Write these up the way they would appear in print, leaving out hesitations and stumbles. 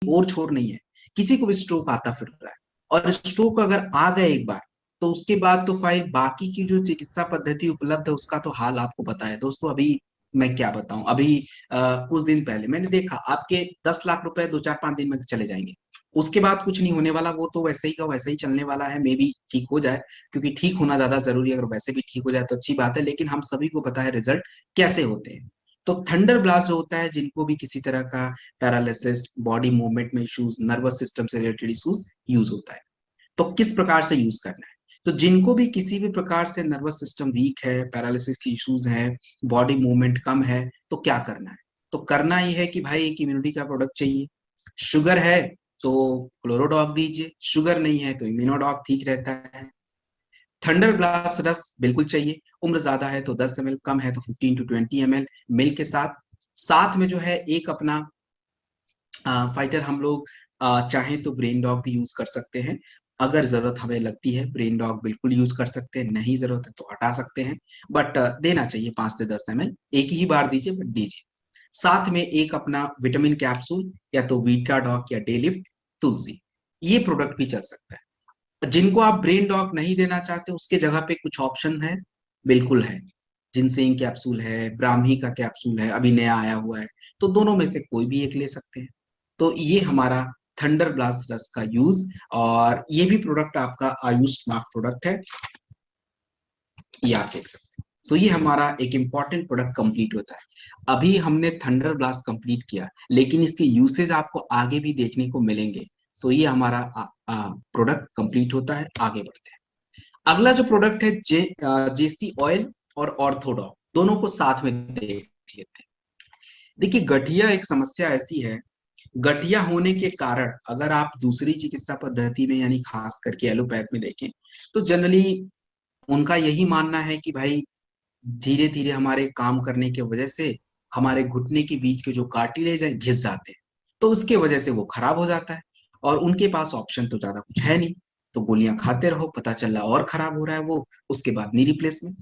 और छोर नहीं है, किसी को भी स्ट्रोक आता फिर रहा है। और स्ट्रोक अगर आ गए एक बार, तो उसके बाद तो फाइल बाकी की जो चिकित्सा पद्धति उपलब्ध है उसका तो हाल आपको पता है दोस्तों। अभी मैं क्या बताऊं, अभी कुछ दिन पहले मैंने देखा आपके 10 लाख रुपए 2 4 5 दिन में चले जाएंगे। उसके बाद कुछ नहीं होने वाला, वो तो वैसे ही का वैसे ही चलने वाला है, मे बी ठीक हो जाए, क्योंकि ठीक होना ज्यादा जरूरी है। अगर वैसे भी ठीक हो जाए तो अच्छी बात है, लेकिन हम सभी को पता है रिजल्ट कैसे होते हैं। तो थंडर ब्लास्ट जो होता है, जिनको भी किसी तरह का पैरालिसिस, बॉडी मूवमेंट में इश्यूज, नर्वस सिस्टम से रिलेटेड इश्यूज यूज होता है। तो किस प्रकार से यूज करना है, तो जिनको भी किसी भी प्रकार से नर्वस सिस्टम वीक है, पैरालिसिस की इश्यूज है, बॉडी मूवमेंट कम है, तो क्या करना है? तो करना ही है कि भाई एक इम्यूनिटी का प्रोडक्ट चाहिए। शुगर है तो क्लोरोडॉग दीजिए, शुगर नहीं है तो इम्यूनोडॉग ठीक रहता है। थंडर ब्लास्ट रस बिल्कुल चाहिए। उम्र ज्यादा है तो 10 ml, कम है तो 15 to 20 ml मिल्क के साथ। साथ में जो है एक अपना फाइटर हम लोग चाहें तो ब्रेन डॉग भी यूज कर सकते हैं। अगर जरूरत हमें लगती है ब्रेन डॉग बिल्कुल यूज कर सकते हैं, नहीं जरूरत है तो हटा सकते हैं। बट देना चाहिए 5 से 10 ml, एक ही बार दीजिए बट दीजिए। साथ में एक अपना विटामिन कैप्सूल, या तो वीटा डॉग या डे लिफ्ट तुलसी, ये प्रोडक्ट भी चल सकता है। जिनको आप ब्रेन डॉग नहीं देना चाहते उसके जगह पे कुछ ऑप्शन है, बिल्कुल है। जिनसेंग कैप्सूल है, ब्राह्मी का कैप्सूल है, अभी नया आया हुआ है। तो दोनों में से कोई भी एक ले सकते हैं। तो ये हमारा थंडर ब्लास्ट रस का यूज। और ये भी प्रोडक्ट आपका आयुष मार्क प्रोडक्ट है, ये आप देख सकते हैं। सो ये हमारा एक इंपॉर्टेंट प्रोडक्ट कंप्लीट होता है। अभी हमने थंडर ब्लास्ट कंप्लीट किया, लेकिन इसके यूसेज आपको आगे भी देखने को मिलेंगे। सो ये हमारा प्रोडक्ट कंप्लीट होता है, आगे बढ़ते हैं। अगला जो प्रोडक्ट है जेसी ऑयल और ऑर्थोडॉक, दोनों को साथ में देख लेते हैं। देखिए गठिया एक समस्या ऐसी है, गठिया होने के कारण अगर आप दूसरी चिकित्सा पद्धति में यानी खास करके एलोपैथ में देखें, तो जनरली उनका यही मानना है कि भाई धीरे धीरे हमारे काम करने की वजह से हमारे घुटने के बीच के जो कार्टिलेज है घिस जाते हैं, तो उसके वजह से वो खराब हो जाता है। और उनके पास ऑप्शन तो ज्यादा कुछ है नहीं, तो गोलियां खाते रहो, पता चला और खराब हो रहा है वो, उसके बाद नी रिप्लेसमेंट।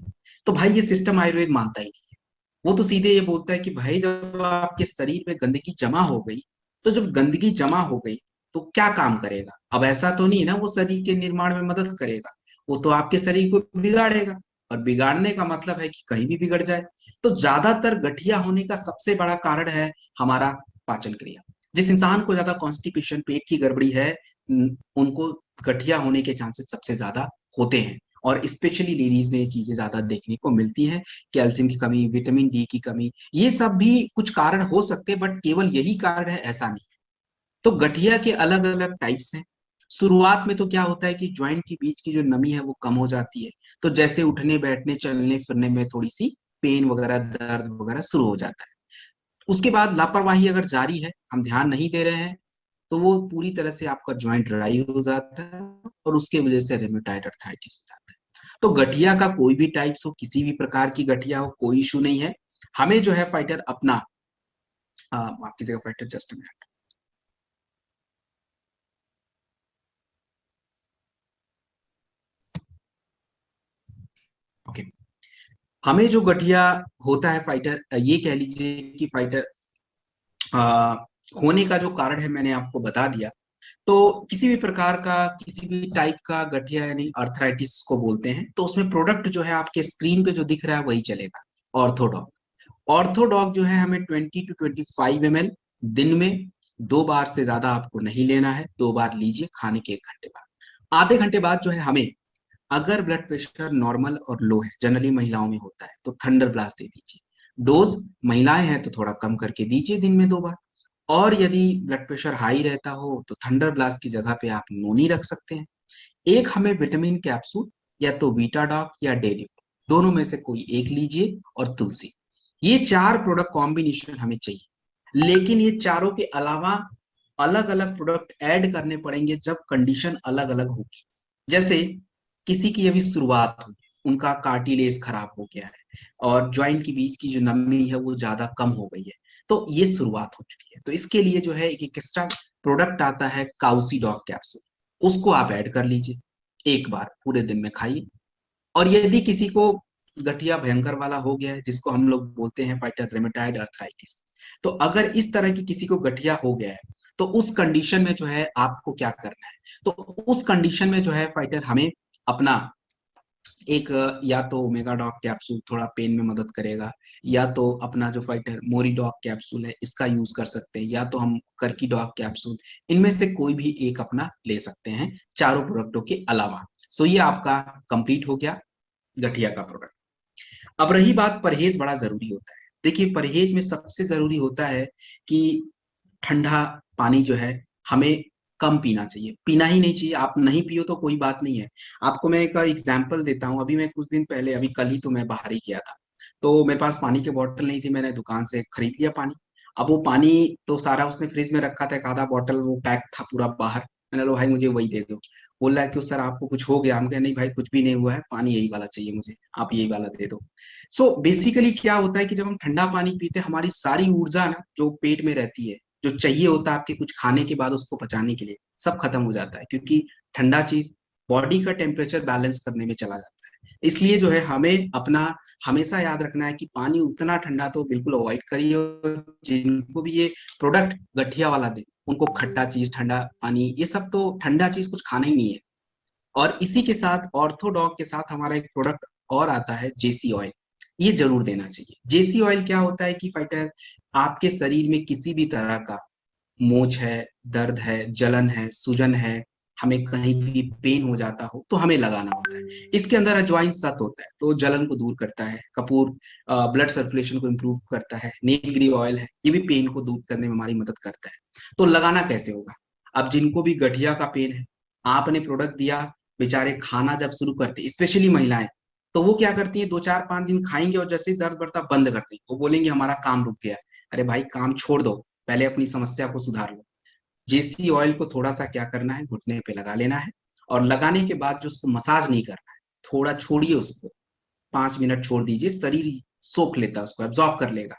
तो भाई ये सिस्टम आयुर्वेद मानता ही नहीं। वो तो सीधे ये बोलता है कि भाई जब आपके शरीर में गंदगी जमा हो गई, तो जब गंदगी जमा हो गई तो क्या काम करेगा? अब ऐसा तो नहीं ना वो शरीर के निर्माण में मदद करेगा, वो तो आपके शरीर को बिगाड़ेगा। और बिगाड़ने का मतलब है कि कहीं भी बिगड़ जाए। तो ज्यादातर गठिया होने का सबसे बड़ा कारण है हमारा पाचन क्रिया। जिस इंसान को ज्यादा कॉन्स्टिपेशन, पेट की गड़बड़ी है, उनको गठिया होने के चांसेस सबसे ज्यादा होते हैं। और स्पेशली लेडीज में ये चीजें ज्यादा देखने को मिलती हैं। कैल्शियम की कमी, विटामिन डी की कमी, ये सब भी कुछ कारण हो सकते हैं, बट केवल यही कारण है ऐसा नहीं। तो गठिया के अलग अलग टाइप्स हैं। शुरुआत में तो क्या होता है कि ज्वाइंट के बीच की जो नमी है वो कम हो जाती है, तो जैसे उठने बैठने चलने फिरने में थोड़ी सी पेन वगैरह, दर्द वगैरह शुरू हो जाता है। उसके बाद लापरवाही अगर जारी है, हम ध्यान नहीं दे रहे हैं, तो वो पूरी तरह से आपका ज्वाइंट ड्राई हो जाता है, और उसके वजह से रेमेटॉइड अर्थराइटिस हो जाता है। तो गठिया का कोई भी टाइप्स हो, किसी भी प्रकार की गठिया हो, कोई इशू नहीं है। हमें जो है फाइटर अपना माफ कीजिएगा फाइटर, जस्ट मिनट। ओके, हमें जो गठिया होता है फाइटर, ये कह लीजिए कि फाइटर आ, होने का जो कारण है मैंने आपको बता दिया। तो किसी भी प्रकार का, किसी भी टाइप का गठिया यानी अर्थराइटिस को बोलते हैं, तो उसमें प्रोडक्ट जो है आपके स्क्रीन पे जो दिख रहा है वही चलेगा, ऑर्थोडॉक। ऑर्थोडॉक जो है हमें 20 to 25 ml दिन में 2 बार से ज्यादा आपको नहीं लेना है। 2 बार लीजिए खाने के 1 घंटे बाद। आधे घंटे बाद जो है हमें, अगर ब्लड प्रेशर नॉर्मल और लो है, जनरली महिलाओं में होता है, तो थंडर ब्लास्ट दे दीजिए। डोज महिलाएं हैं तो थोड़ा कम करके दीजिए, दिन में 2 बार। और यदि ब्लड प्रेशर हाई रहता हो तो थंडर ब्लास्ट की जगह पे आप नोनी रख सकते हैं। एक हमें विटामिन कैप्सूल, या तो वीटाडॉक या डेलिफ्ट, दोनों में से कोई एक लीजिए, और तुलसी। ये 4 प्रोडक्ट कॉम्बिनेशन हमें चाहिए। लेकिन ये चारों के अलावा अलग अलग प्रोडक्ट ऐड करने पड़ेंगे जब कंडीशन अलग अलग होगी। जैसे किसी की अभी शुरुआत हुई, उनका कार्टिलेज खराब हो गया है, और ज्वाइंट के बीच की जो नमी है वो ज्यादा कम हो गई है, तो ये शुरुआत हो चुकी है। तो इसके लिए जो है एक एक्स्ट्रा प्रोडक्ट आता है, काउसी डॉग कैप्सूल, उसको आप ऐड कर लीजिए, एक बार पूरे दिन में खाइए। और यदि किसी को गठिया भयंकर वाला हो गया है, जिसको हम लोग बोलते हैं फाइटर रेमेटाइड अर्थराइटिस, तो अगर इस तरह की किसी को गठिया हो गया है, तो उस कंडीशन में जो है आपको क्या करना है, तो उस कंडीशन में जो है फाइटर हमें अपना एक या तो ओमेगा डॉग कैप्सूल थोड़ा पेन में मदद करेगा, या तो अपना जो फाइटर मोरी डॉग कैप्सूल है इसका यूज कर सकते हैं, या तो हम करकी डॉग कैप्सूल, इनमें से कोई भी एक अपना ले सकते हैं चारों प्रोडक्टों के अलावा। सो ये आपका कंप्लीट हो गया गठिया का प्रोडक्ट। अब रही बात, परहेज बड़ा जरूरी होता है। देखिए परहेज में सबसे जरूरी होता है कि ठंडा पानी जो है हमें कम पीना चाहिए, पीना ही नहीं चाहिए। आप नहीं पियो तो कोई बात नहीं है। आपको मैं एक एग्जांपल देता हूँ। अभी मैं कुछ दिन पहले, अभी कल ही तो मैं बाहर ही गया था, तो मेरे पास पानी की बोतल नहीं थी, मैंने दुकान से खरीद लिया पानी। अब वो पानी तो सारा उसने फ्रिज में रखा था, एक आधा बॉटल वो पैक था पूरा बाहर। मैंने लो भाई मुझे वही दे दो। बोल रहा है क्यों सर आपको कुछ हो गया? हम कहे नहीं भाई कुछ भी नहीं हुआ है, पानी यही वाला चाहिए मुझे, आप यही वाला दे दो। सो बेसिकली क्या होता है कि जब हम ठंडा पानी पीते हैं हमारी सारी ऊर्जा ना जो पेट में रहती है, जो चाहिए होता है आपके कुछ खाने के बाद उसको पचाने के लिए, सब खत्म हो जाता है, क्योंकि ठंडा चीज बॉडी का टेम्परेचर बैलेंस करने में चला जाता है। इसलिए जो है हमें अपना हमेशा याद रखना है कि पानी उतना ठंडा तो बिल्कुल अवॉइड करिए, और जिनको भी ये प्रोडक्ट गठिया वाला दे उनको खट्टा चीज, ठंडा पानी, ये सब तो ठंडा चीज कुछ खाना ही नहीं है। और इसी के साथ ऑर्थोडॉग के साथ हमारा एक प्रोडक्ट और आता है जेसी ऑयल, ये जरूर देना चाहिए। जेसी ऑयल क्या होता है कि फाइटर आपके शरीर में किसी भी तरह का मोच है, दर्द है, जलन है, सूजन है, हमें कहीं भी पेन हो जाता हो तो हमें लगाना होता है। इसके अंदर अजवाइन सत होता है तो जलन को दूर करता है, कपूर ब्लड सर्कुलेशन को इम्प्रूव करता है, नीलगिरी ऑयल है ये भी पेन को दूर करने में हमारी मदद करता है। तो लगाना कैसे होगा? अब जिनको भी गठिया का पेन है, आपने प्रोडक्ट दिया, बेचारे खाना जब शुरू करते स्पेशली महिलाएं, तो वो क्या करती हैं, 2 4 5 दिन खाएंगे और जैसे ही दर्द बढ़ता बंद करती हैं, वो बोलेंगे हमारा काम रुक गया है। अरे भाई काम छोड़ दो, पहले अपनी समस्या को सुधार लो। जेसी ऑयल को थोड़ा सा क्या करना है, घुटने पे लगा लेना है, और लगाने के बाद जो उसको मसाज नहीं करना है, थोड़ा छोड़िए उसको, 5 मिनट छोड़ दीजिए, शरीर ही सोख लेता है उसको, एब्जॉर्ब कर लेगा।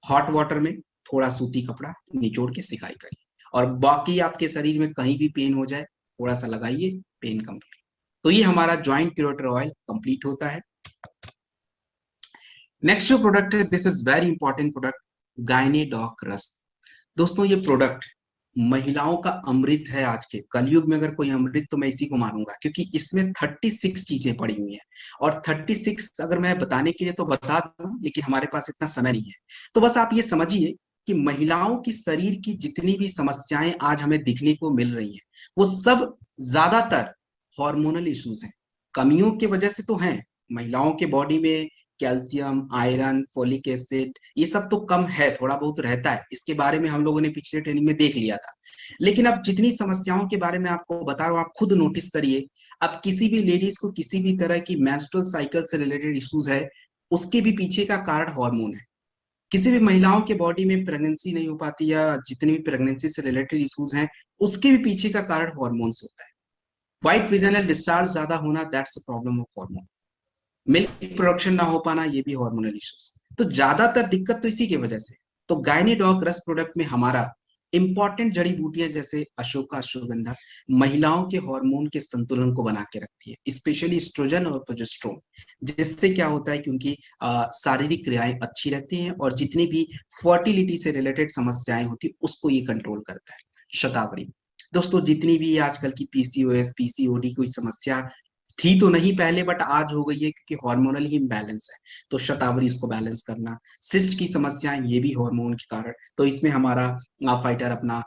हॉट वाटर में थोड़ा सूती कपड़ा निचोड़ के सिकाई करिए, और बाकी आपके शरीर में कहीं भी पेन हो जाए थोड़ा सा लगाइए, पेन कंप्लीट। तो ये हमारा जॉइंट क्यूरेटर ऑयल कंप्लीट होता है। नेक्स्ट जो प्रोडक्ट है, this is very important product, गायनेडॉक रस्ट। दोस्तों ये प्रोडक्ट महिलाओं का अमृत है। आज के कलयुग में अगर कोई अमृत तो मैं इसी को मानूंगा, क्योंकि इसमें 36 चीजें पड़ी हुई हैं। और 36 अगर मैं बताने के लिए तो बता दूं, लेकिन हमारे पास इतना समय नहीं है। तो बस आप ये समझिए कि महिलाओं की शरीर की जितनी भी समस्याएं आज हमें दिखने को मिल रही हैं, वो सब ज्यादातर हार्मोनल इश्यूज हैं। कमियों की वजह से तो हैं, महिलाओं के बॉडी में कैल्शियम, आयरन, फोलिक एसिड ये सब तो कम है, थोड़ा बहुत रहता है, इसके बारे में हम लोगों ने पिछले ट्रेनिंग में देख लिया था। लेकिन अब जितनी समस्याओं के बारे में आपको बता रहा हूं, आप खुद नोटिस करिए। अब किसी भी लेडीज को किसी भी तरह की मेंस्ट्रुअल साइकिल से रिलेटेड इश्यूज है, उसके भी पीछे का कारण हार्मोन है। किसी भी महिलाओं के बॉडी में प्रेगनेंसी नहीं हो पाती, या जितनी भी प्रेगनेंसी से रिलेटेड इश्यूज हैं, उसके भी पीछे का कारण हार्मोन्स होता है। व्हाइट विजाइनल डिस्चार्ज ज्यादा होना, that's a problem of hormone. Milk production ना हो पाना, ये भी हार्मोनल इश्यूज। तो ज्यादातर दिक्कत तो इसी की वजह से। तो गायनेडॉक रस प्रोडक्ट में हमारा इंपॉर्टेंट जड़ी बूटियां जैसे अशोका अश्वगंधा महिलाओं के हार्मोन के संतुलन को बना के रखती है, स्पेशली एस्ट्रोजन और प्रोजेस्टेरोन, जिससे क्या होता है क्योंकि शारीरिक क्रियाएं अच्छी रहती हैं, और जितनी भी फर्टिलिटी से रिलेटेड समस्याएं होती है उसको ये कंट्रोल करता है। शतावरी, दोस्तों जितनी भी आजकल की पीसीओएस, पीसीओडी कोई समस्या थी तो नहीं पहले, बट आज हो गई है क्योंकि हार्मोनल ही इम्बैलेंस है। तो शतावरी इसको बैलेंस करना, सिस्ट की समस्याएं ये भी हार्मोन के कारण, तो इसमें हमारा फाइटर अपना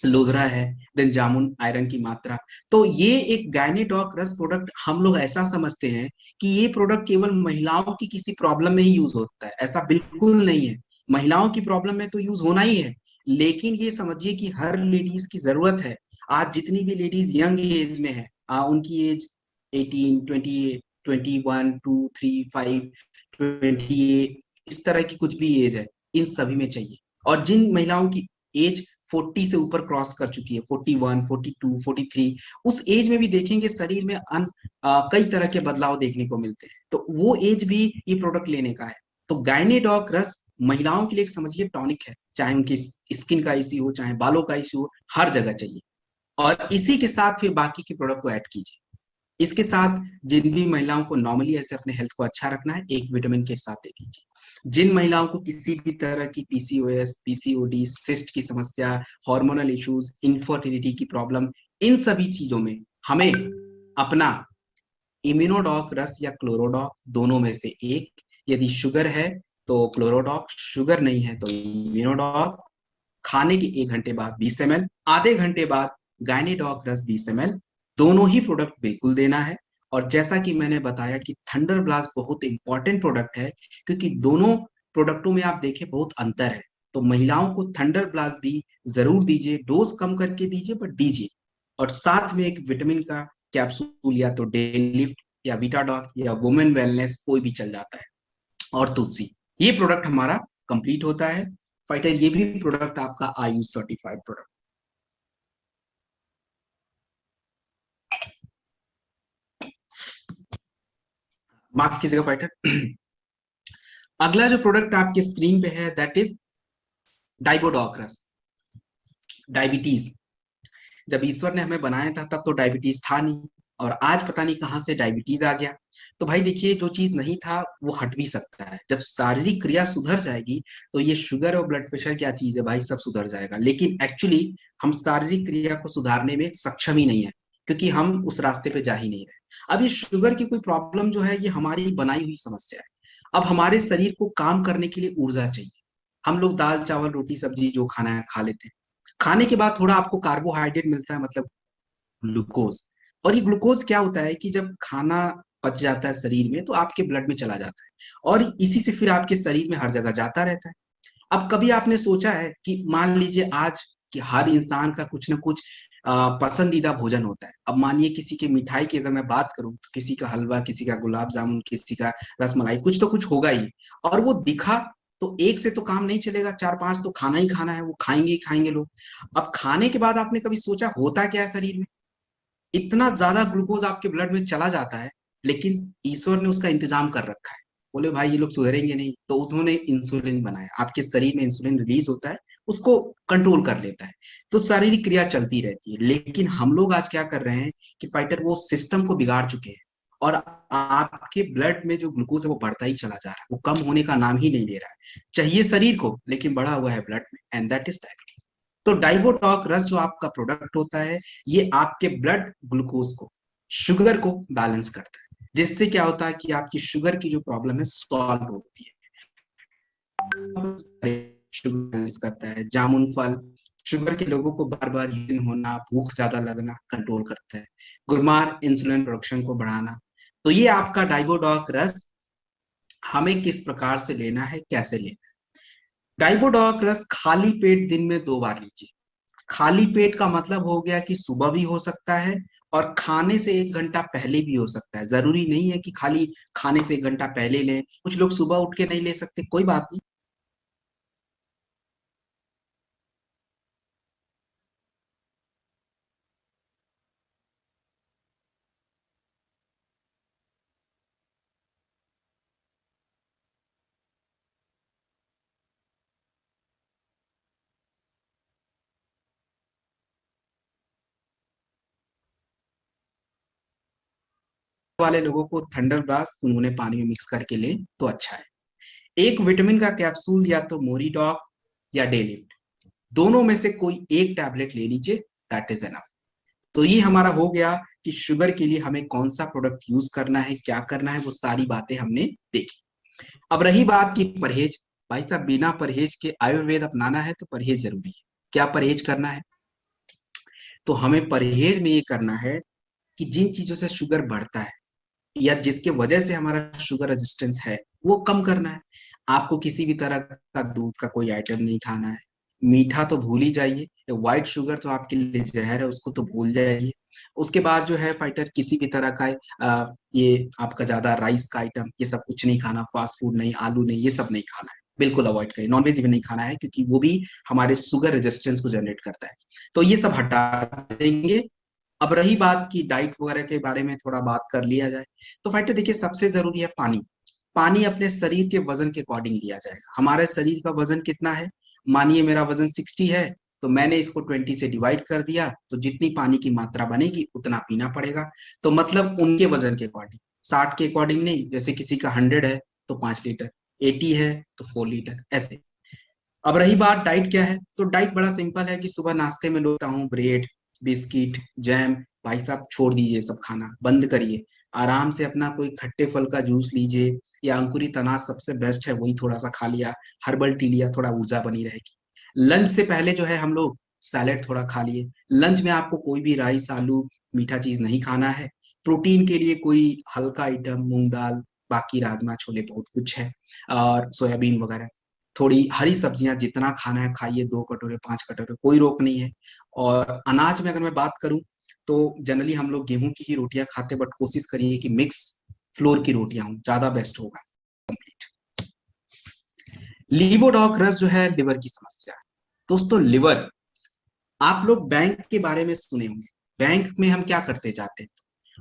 लोधरा है। देन जामुन, आयरन की मात्रा। तो ये एक गायनेडॉक रस प्रोडक्ट हम लोग ऐसा समझते हैं कि ये प्रोडक्ट केवल महिलाओं की किसी प्रॉब्लम में ही यूज होता है, ऐसा बिल्कुल नहीं है। महिलाओं की प्रॉब्लम में तो यूज होना ही है, लेकिन ये समझिए कि हर लेडीज की जरूरत है। आज जितनी भी लेडीज यंग एज में है, उनकी एज 18, 28, 21, 2, 3, 5, 28, इस तरह की कुछ भी एज है, इन सभी में चाहिए। और जिन महिलाओं की एज 40 से ऊपर क्रॉस कर चुकी है, 41, 42, 43, उस एज में भी देखेंगे शरीर में कई तरह के बदलाव देखने को मिलते हैं, तो वो एज भी ये प्रोडक्ट लेने का है। तो गायनेडॉक रस महिलाओं के लिए एक समझिए टॉनिक है, चाहे उनकी स्किन का इश्यू हो, चाहे बालों का इश्यू हो, हर जगह चाहिए। और इसी के साथ फिर बाकी के प्रोडक्ट को ऐड कीजिए। इसके साथ जिन भी महिलाओं को नॉर्मली ऐसे अपने हेल्थ को अच्छा रखना है, एक विटामिन के साथ दे दीजिए। जिन महिलाओं को किसी भी तरह की पीसीओएस, पीसीओडी, सिस्ट की समस्या, हार्मोनल इश्यूज, इनफर्टिलिटी की प्रॉब्लम, इन सभी चीजों में हमें अपना इम्यूनोडॉक रस या क्लोरोडॉक दोनों में से एक, यदि शुगर है तो क्लोरोडॉक, शुगर नहीं है तो इम्यूनोडॉक, खाने के 1 घंटे बाद 20 ml, आधे घंटे बाद गायनीडॉक रस 20 ml, दोनों ही प्रोडक्ट बिल्कुल देना है। और जैसा कि मैंने बताया कि थंडर ब्लास्ट बहुत इंपॉर्टेंट प्रोडक्ट है, क्योंकि दोनों प्रोडक्टों में आप देखें बहुत अंतर है। तो महिलाओं को थंडर ब्लास्ट भी जरूर दीजिए, डोज कम करके दीजिए बट दीजिए। और साथ में एक विटामिन का कैप्सूल या तो डे लिफ्ट या बीटाडॉक या वुमेन वेलनेस कोई भी चल जाता है, और तुलसी। ये प्रोडक्ट हमारा कंप्लीट होता है फाइटर। ये भी प्रोडक्ट आपका आयुष सर्टिफाइड प्रोडक्ट। माफ कीजिएगा फाइटर। अगला जो प्रोडक्ट आपके स्क्रीन पे है दैट इज डाइबोडोक्रस। डायबिटीज, जब ईश्वर ने हमें बनाया था तब तो डायबिटीज था नहीं, और आज पता नहीं कहां से डायबिटीज आ गया। तो भाई देखिए, जो चीज नहीं था वो हट भी सकता है। जब शारीरिक क्रिया सुधर जाएगी तो ये शुगर और ब्लड प्रेशर क्या चीज है भाई, सब सुधर जाएगा। लेकिन एक्चुअली हम शारीरिक क्रिया को सुधारने में सक्षम ही नहीं है, क्योंकि हम उस रास्ते पे जा ही नहीं रहे। अब ये शुगर की कोई प्रॉब्लम जो है, ये हमारी बनाई हुई समस्या है। अब हमारे शरीर को काम करने के लिए ऊर्जा चाहिए। हम लोग दाल चावल रोटी सब्जी जो खाना है खा लेते हैं, खाने के बाद थोड़ा आपको कार्बोहाइड्रेट मिलता है, मतलब ग्लूकोज। और ये ग्लूकोज क्या होता है कि जब खाना पच जाता है शरीर में तो आपके ब्लड में चला जाता है, और इसी से फिर आपके शरीर में हर जगह जाता रहता है। अब कभी आपने सोचा है कि मान लीजिए आज कि हर इंसान का कुछ ना कुछ पसंदीदा भोजन होता है। अब मानिए किसी की मिठाई की अगर मैं बात करूं तो किसी का हलवा, किसी का गुलाब जामुन, किसी का रसमलाई, कुछ तो कुछ होगा ही। और वो दिखा तो एक से तो काम नहीं चलेगा, चार पांच तो खाना ही खाना है, वो खाएंगे ही खाएंगे लोग। अब खाने के बाद आपने कभी सोचा होता क्या है शरीर में? इतना ज्यादा ग्लूकोज आपके ब्लड में चला जाता है, लेकिन ईश्वर ने उसका इंतजाम कर रखा है। बोले भाई ये लोग सुधरेंगे नहीं, तो उन्होंने इंसुलिन बनाया। आपके शरीर में इंसुलिन रिलीज होता है, उसको कंट्रोल कर लेता है। तो शारीरिक क्रिया चलती रहती है। लेकिन हम लोग आज क्या कर रहे हैं कि फाइटर वो सिस्टम को बिगाड़ चुके हैं, और आपके ब्लड में जो ग्लूकोज है वो बढ़ता ही चला जा रहा है, वो कम होने का नाम ही नहीं ले रहा है। चाहिए शरीर को, लेकिन बढ़ा हुआ है ब्लड में, एंड दैट इज डायबिटीज। तो डाइबोटॉक रस जो आपका प्रोडक्ट होता है, ये आपके ब्लड ग्लूकोज को, शुगर को बैलेंस करता है, जिससे क्या होता है कि आपकी शुगर की जो प्रॉब्लम है सॉल्व होती है। शुगर बैलेंस करता है। जामुन फल शुगर के लोगों को बार बार यूरिन होना, भूख ज्यादा लगना कंट्रोल करता है। गुरमार इंसुलिन प्रोडक्शन को बढ़ाना। तो ये आपका डाइबोडॉक रस हमें किस प्रकार से लेना है, कैसे लेना है? डाइबोडॉक रस खाली पेट दिन में 2 बार लीजिए। खाली पेट का मतलब हो गया कि सुबह भी हो सकता है और खाने से 1 घंटा पहले भी हो सकता है। जरूरी नहीं है कि खाली खाने से 1 घंटा पहले लें। कुछ लोग सुबह उठ के नहीं ले सकते, कोई बात नहीं। वाले लोगों को थंडर ब्लास्ट उन्होंने पानी में मिक्स करके लें तो अच्छा है। एक विटामिन का कैप्सूल या तो मोरीडॉक या डेलिफ्ट, दोनों में से कोई एक टैबलेट ले लीजिए, दैट इज एनफ। तो ये हमारा हो गया कि शुगर के लिए हमें कौन सा प्रोडक्ट यूज करना है, क्या करना है, वो सारी बातें हमने देखी। अब रही बात की परहेज। भाई साहब, बिना परहेज के आयुर्वेद अपनाना है तो परहेज जरूरी है। क्या परहेज करना है? तो हमें परहेज में ये करना है कि जिन चीजों से शुगर बढ़ता है या जिसके वजह से हमारा शुगर रेजिस्टेंस है, वो कम करना है। आपको किसी भी तरह का दूध का कोई आइटम नहीं खाना है। मीठा तो भूल ही जाइए। व्हाइट शुगर तो आपके लिए जहर है, उसको तो भूल जाइए। उसके बाद जो है फाइटर, किसी भी तरह का ये आपका ज्यादा राइस का आइटम, ये सब कुछ नहीं खाना। फास्ट फूड नहीं, आलू नहीं, ये सब नहीं खाना है, बिल्कुल अवॉइड करिए। नॉनवेज भी नहीं खाना है, क्योंकि वो भी हमारे शुगर रेजिस्टेंस को जनरेट करता है। तो ये सब हटा देंगे। अब रही बात की डाइट वगैरह के बारे में थोड़ा बात कर लिया जाए, तो फाइटर देखिए, सबसे जरूरी है पानी। पानी अपने शरीर के वजन के अकॉर्डिंग लिया जाएगा। हमारे शरीर का वजन कितना है? मानिए मेरा वजन 60 है, तो मैंने इसको 20 से डिवाइड कर दिया, तो जितनी पानी की मात्रा बनेगी उतना पीना पड़ेगा। तो मतलब उनके वजन के अकॉर्डिंग, 60 के अकॉर्डिंग नहीं। जैसे किसी का 100 है तो 5 लीटर, 80 है तो 4 लीटर ऐसे। अब रही बात डाइट क्या है, तो डाइट बड़ा सिंपल है कि सुबह नाश्ते में लेता हूँ ब्रेड, बिस्किट, जैम। भाई साहब छोड़ दीजिए, सब खाना बंद करिए। आराम से अपना कोई खट्टे फल का जूस लीजिए, या अंकुरित अनाज सबसे बेस्ट है, वही थोड़ा सा खा लिया। हर्बल टी लिया, थोड़ा ऊर्जा बनी रहेगी। लंच से पहले जो है हम लोग सैलेड थोड़ा खा लिए। लंच में आपको कोई भी राइस, आलू, मीठा चीज नहीं खाना है। प्रोटीन के लिए कोई हल्का आइटम, मूंग दाल, बाकी राजमा छोले बहुत कुछ है, और सोयाबीन वगैरह। थोड़ी हरी सब्जियां जितना खाना है खाइए, 2 कटोरे 5 कटोरे, कोई रोक नहीं है। और अनाज में अगर मैं बात करूं तो जनरली हम लोग गेहूं की ही रोटियां खाते हैं, बट कोशिश करिए कि मिक्स फ्लोर की रोटियां हों, ज्यादा बेस्ट होगा। लीवोडॉक रस जो है लिवर की समस्या है। दोस्तों लिवर, आप लोग बैंक के बारे में सुने होंगे। बैंक में हम क्या करते जाते हैं,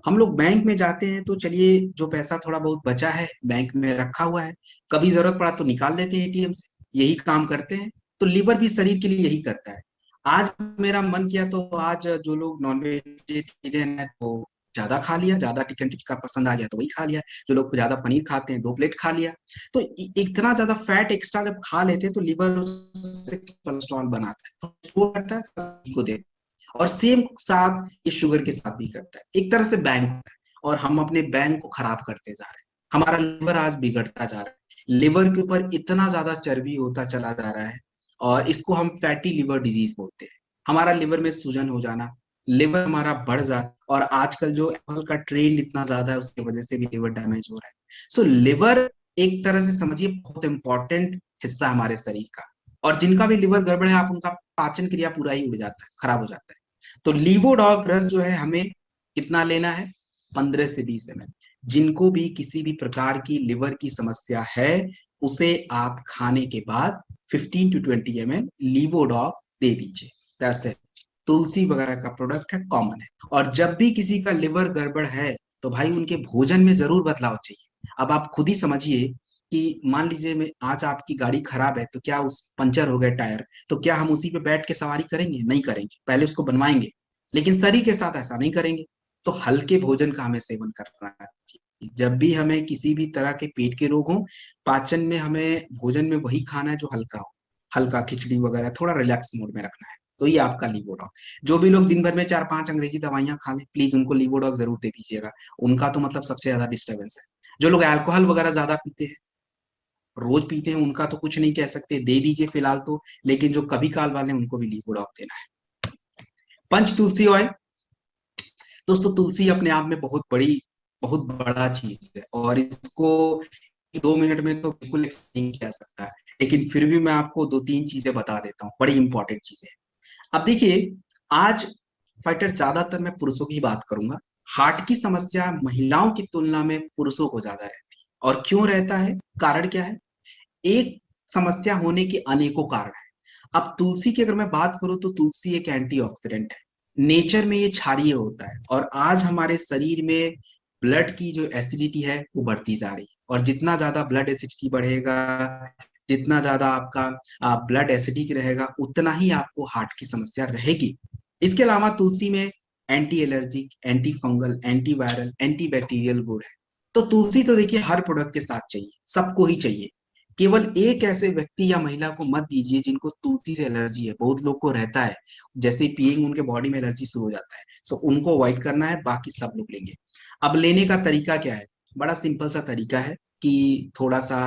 हम लोग बैंक में जाते हैं तो चलिए जो पैसा थोड़ा बहुत बचा है बैंक में रखा हुआ है, कभी जरूरत पड़ा तो निकाल लेते हैं एटीएम से, यही काम करते हैं। तो लीवर भी शरीर के लिए यही करता है। आज मेरा मन किया तो आज जो लोग नॉन वेजिटेरियन है तो ज्यादा खा लिया, ज्यादा चिकन टिक्का पसंद आ गया तो वही खा लिया। जो लोग ज्यादा पनीर खाते हैं 2 प्लेट खा लिया। तो इतना ज्यादा फैट एक्स्ट्रा जब खा लेते हैं तो लीवर उससे कोलेस्ट्रॉल बनाता है, तो वो करता है को दे। और सेम साथ ये शुगर के साथ भी करता है, एक तरह से बैंक है। और हम अपने बैंक को खराब करते जा रहे हैं। हमारा लिवर आज बिगड़ता जा रहा है, लिवर के ऊपर इतना ज्यादा चर्बी होता चला जा रहा है, और इसको हम फैटी लिवर डिजीज बोलते हैं। हमारा लिवर में सूजन हो जाना, लिवर हमारा बढ़ जाता, और आजकल जो एप्पल का ट्रेंड इतना ज्यादा है उसकी वजह से भी लिवर डैमेज हो रहा है। सो लिवर एक तरह से समझिए बहुत इंपॉर्टेंट हिस्सा है हमारे शरीर का। और जिनका भी लिवर गड़बड़ है, आप उनका पाचन क्रिया पूरा ही उड़ जाता है, खराब हो जाता है। तो लीवोडॉग रस जो है हमें कितना लेना है, 15 से 20 ml। जिनको भी किसी भी प्रकार की लिवर की समस्या है, उसे आप खाने के बाद 15 to 20 ml लीवोडॉग दे दीजिए। जैसे तुलसी वगैरह का प्रोडक्ट है, कॉमन है। और जब भी किसी का लिवर गड़बड़ है तो भाई उनके भोजन में जरूर बदलाव चाहिए। अब आप खुद ही समझिए कि मान लीजिए मैं आज आपकी गाड़ी खराब है, तो क्या उस पंचर हो गए टायर, तो क्या हम उसी पे बैठ के सवारी करेंगे? नहीं करेंगे, पहले उसको बनवाएंगे। लेकिन शरीर के साथ ऐसा नहीं करेंगे। तो हल्के भोजन का हमें सेवन करना चाहिए। जब भी हमें किसी भी तरह के पेट के रोग हो, पाचन में हमें भोजन में वही खाना है जो हल्का हो। हल्का खिचड़ी वगैरह, थोड़ा रिलैक्स मोड में रखना है। तो ये आपका लीवोडॉग। जो भी लोग दिन भर में 4-5 अंग्रेजी दवाइयां खा लें, प्लीज उनको लीवोडॉग जरूर दे दीजिएगा। उनका तो मतलब सबसे ज्यादा डिस्टर्बेंस है। जो लोग अल्कोहल वगैरह ज्यादा पीते हैं, रोज पीते हैं, उनका तो कुछ नहीं कह सकते, दे दीजिए फिलहाल तो। लेकिन जो कभी काल वाले हैं उनको भी लीवोडॉग देना है। पंच तुलसी ऑयल। दोस्तों तुलसी अपने आप में बहुत बड़ा चीज है, और इसको 2 मिनट में तो बिल्कुल एक्सप्लेन नहीं किया सकता है। लेकिन फिर भी मैं आपको 2-3 चीजें बता देता हूँ, बड़ी इंपॉर्टेंट चीजें। अब देखिए, आज फाइटर ज्यादातर मैं पुरुषों की बात करूंगा। हार्ट की समस्या महिलाओं की तुलना में पुरुषों को ज्यादा रहती है। और क्यों रहता है, कारण क्या है? एक समस्या होने के अनेकों कारण है। अब तुलसी की अगर मैं बात करूं तो तुलसी एक एंटीऑक्सीडेंट है, नेचर में ये क्षारीय होता है। और आज हमारे शरीर में ब्लड की जो एसिडिटी है वो बढ़ती जा रही है, और जितना ज्यादा ब्लड एसिडिटी बढ़ेगा, जितना ज्यादा आपका ब्लड एसिडिक रहेगा, उतना ही आपको हार्ट की समस्या रहेगी। इसके अलावा तुलसी में anti allergic, anti fungal, anti viral, anti bacterial गुण है। तो तुलसी तो देखिए हर प्रोडक्ट के साथ चाहिए, सबको ही चाहिए। केवल एक ऐसे व्यक्ति या महिला को मत दीजिए जिनको तुलसी से एलर्जी है। बहुत लोग को रहता है, जैसे ही पिएंगे उनके बॉडी में एलर्जी शुरू हो जाता है। सो उनको अवॉइड करना है, बाकी सब लोग लेंगे। अब लेने का तरीका क्या है? बड़ा सिंपल सा तरीका है कि थोड़ा सा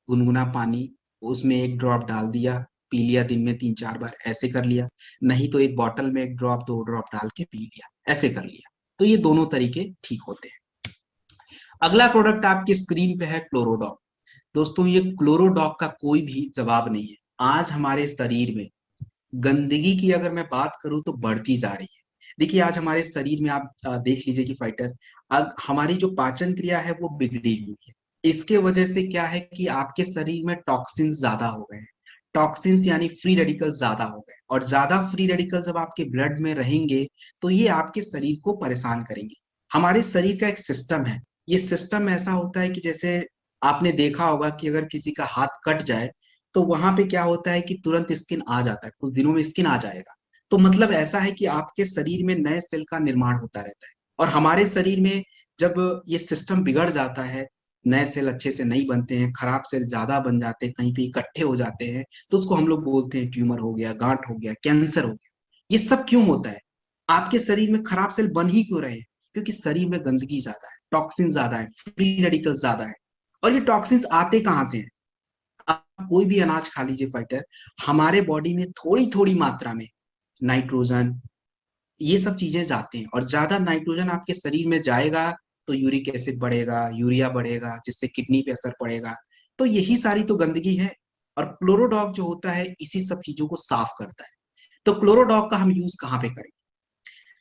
गुनगुना पानी, उसमें 1 ड्रॉप डाल दिया, पी लिया, दिन में 3-4 बार ऐसे कर लिया। नहीं तो एक बॉटल में 1 ड्रॉप 2 ड्रॉप डाल के पी लिया, ऐसे कर लिया। तो ये दोनों तरीके ठीक होते हैं। अगला प्रोडक्ट आपकी स्क्रीन पे है क्लोरोडॉग। दोस्तों ये क्लोरोडॉग का कोई भी जवाब नहीं है। आज हमारे शरीर में गंदगी की अगर मैं बात करूं तो बढ़ती जा रही है। देखिए आज हमारे शरीर में आप देख लीजिए कि फाइटर, अब हमारी जो पाचन क्रिया है वो बिगड़ी हुई है। इसके वजह से क्या है कि आपके शरीर में टॉक्सिन्स ज्यादा हो गए हैं। टॉक्सिन्स यानी फ्री रेडिकल ज्यादा हो गए, और ज्यादा फ्री रेडिकल जब आपके ब्लड में रहेंगे तो ये आपके शरीर को परेशान करेंगे। हमारे शरीर का एक सिस्टम है, ये सिस्टम ऐसा होता है कि जैसे आपने देखा होगा कि अगर किसी का हाथ कट जाए तो वहां पे क्या होता है कि तुरंत स्किन आ जाता है, कुछ दिनों में स्किन आ जाएगा। तो मतलब ऐसा है कि आपके शरीर में नए सेल का निर्माण होता रहता है। और हमारे शरीर में जब ये सिस्टम बिगड़ जाता है नए सेल अच्छे से नहीं बनते हैं, खराब सेल ज्यादा बन जाते हैं, कहीं पे इकट्ठे हो जाते हैं, तो उसको हम लोग बोलते हैं ट्यूमर हो गया, गांठ हो गया, कैंसर हो गया। ये सब क्यों होता है? आपके शरीर में खराब सेल बन ही क्यों रहे हैं? क्योंकि शरीर में गंदगी ज्यादा है, टॉक्सिन ज्यादा है, फ्री रेडिकल ज्यादा है। और ये टॉक्सिन्स आते कहाँ से हैं? आप कोई भी अनाज खा लीजिए फाइटर, हमारे बॉडी में थोड़ी थोड़ी मात्रा में नाइट्रोजन, ये सब चीजें जाते हैं, और ज्यादा नाइट्रोजन आपके शरीर में जाएगा तो यूरिक एसिड बढ़ेगा, यूरिया बढ़ेगा, जिससे किडनी पे असर पड़ेगा। तो यही सारी तो गंदगी है। और क्लोरोडॉग जो होता है इसी सब चीजों को साफ करता है। तो क्लोरोडॉग का हम यूज कहाँ पे करें?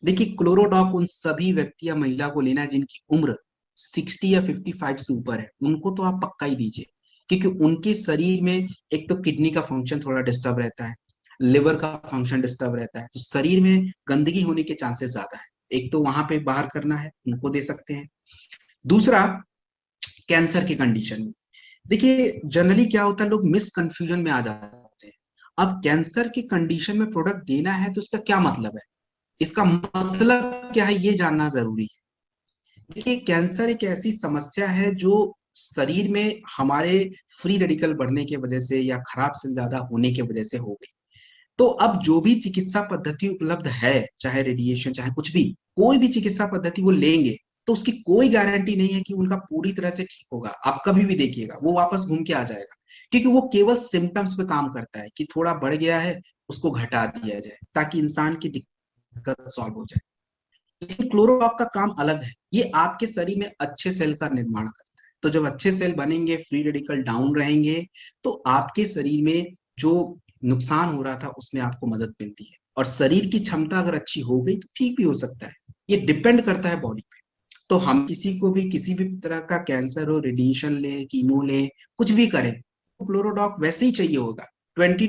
देखिए, क्लोरोडॉग उन सभी व्यक्ति या महिला को लेना है जिनकी उम्र 60 या 55 से ऊपर है, उनको तो आप पक्का ही दीजिए। क्योंकि उनके शरीर में एक तो किडनी का फंक्शन थोड़ा डिस्टर्ब रहता है, लिवर का फंक्शन डिस्टर्ब रहता है, तो शरीर में गंदगी होने के चांसेस ज्यादा है। एक तो वहां पे बाहर करना है, उनको दे सकते हैं। दूसरा, कैंसर की कंडीशन में देखिए जनरली क्या होता है, लोग मिसकंफ्यूजन में आ जाते हैं। अब कैंसर की कंडीशन में प्रोडक्ट देना है तो इसका क्या मतलब है? इसका मतलब क्या है, ये जानना जरूरी है। देखिए, कैंसर एक ऐसी समस्या है जो शरीर में हमारे फ्री रेडिकल बढ़ने की वजह से या खराब सेल ज्यादा होने की वजह से हो गई। तो अब जो भी चिकित्सा पद्धति उपलब्ध है, चाहे रेडिएशन चाहे कुछ भी, कोई भी चिकित्सा पद्धति वो लेंगे, तो उसकी कोई गारंटी नहीं है कि उनका पूरी तरह से ठीक होगा। आप कभी भी देखिएगा वो वापस घूम के आ जाएगा। क्योंकि वो केवल सिम्टम्स पे काम करता है कि थोड़ा बढ़ गया है, उसको घटा दिया जाए ताकि इंसान की दिक्कत सॉल्व हो जाए। लेकिन क्लोरोडॉग का काम अलग है, ये आपके शरीर में अच्छे सेल का निर्माण करता है। तो जब अच्छे सेल बनेंगे, फ्री रेडिकल डाउन रहेंगे, तो आपके शरीर में जो नुकसान हो रहा था उसमें आपको मदद मिलती है। और शरीर की क्षमता अगर अच्छी हो गई तो ठीक भी हो सकता है। ये डिपेंड करता है बॉडी पे। तो हम किसी को भी किसी भी तरह का कैंसर हो, रेडिएशन ले, कीमो ले, कुछ भी करें, तो क्लोरोडॉग वैसे ही चाहिए होगा। 20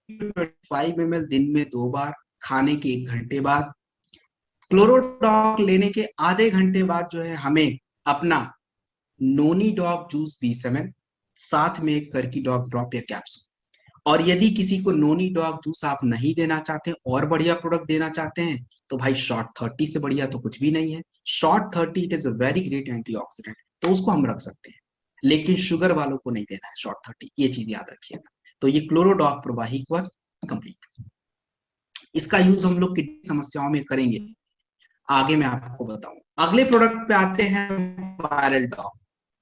to 25 ml दिन में 2 बार, खाने के 1 घंटे बाद। क्लोरोडॉग लेने के आधे घंटे बाद जो है हमें अपना नोनी डॉग जूस 20 ml, साथ में एक करकी डॉग ड्रॉप या कैप्सूल। और यदि किसी को नोनी डॉग जूस आप नहीं देना चाहते और बढ़िया प्रोडक्ट देना चाहते हैं, तो भाई शॉर्ट 30 से बढ़िया तो कुछ भी नहीं है। Short 30 it is a very great antioxidant, तो उसको हम रख सकते हैं। लेकिन शुगर वालों को नहीं देना है शॉर्ट 30, ये चीज याद रखिएगा। तो ये क्लोरोडॉग प्रवाहिक वर्ग कंप्लीट। इसका यूज हम लोग किडनी समस्याओं में करेंगे, आगे मैं आपको बताऊं। अगले प्रोडक्ट पे आते हैं, वायरल डॉग।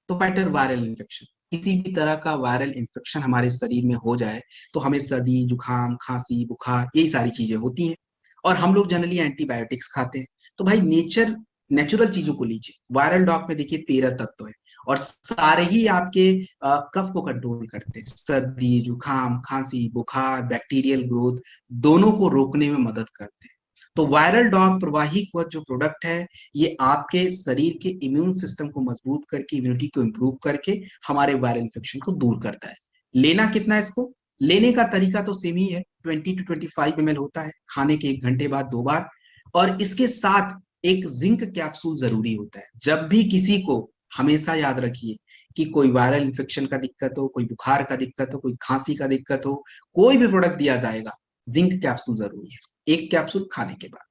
तो फाइटर, वायरल इन्फेक्शन, किसी भी तरह का वायरल इन्फेक्शन हमारे शरीर में हो जाए तो हमें सर्दी, जुकाम, खांसी, बुखार, यही सारी चीजें होती हैं। और हम लोग जनरली एंटीबायोटिक्स खाते हैं। तो भाई नेचुरल चीजों को लीजिए। वायरल डॉग में देखिए 13 तत्व है, और सारे ही आपके कफ को कंट्रोल करते हैं। सर्दी, जुकाम, खांसी, बुखार, बैक्टीरियल ग्रोथ, दोनों को रोकने में मदद करते हैं। तो वायरल डॉग प्रवाहिक वध जो प्रोडक्ट है, ये आपके शरीर के इम्यून सिस्टम को मजबूत करके, इम्यूनिटी को इंप्रूव करके हमारे वायरल इन्फेक्शन को दूर करता है। लेना कितना है इसको? लेने का तरीका तो सेम ही है, 20 to 25 ml होता है, खाने के 1 घंटे बाद 2 बार। और इसके साथ एक जिंक कैप्सूल जरूरी होता है। जब भी किसी को, हमेशा याद रखिए कि कोई वायरल इन्फेक्शन का दिक्कत हो, कोई बुखार का दिक्कत हो, कोई खांसी का दिक्कत हो, कोई भी प्रोडक्ट दिया जाएगा, जिंक कैप्सूल जरूरी है, एक कैप्सूल खाने के बाद।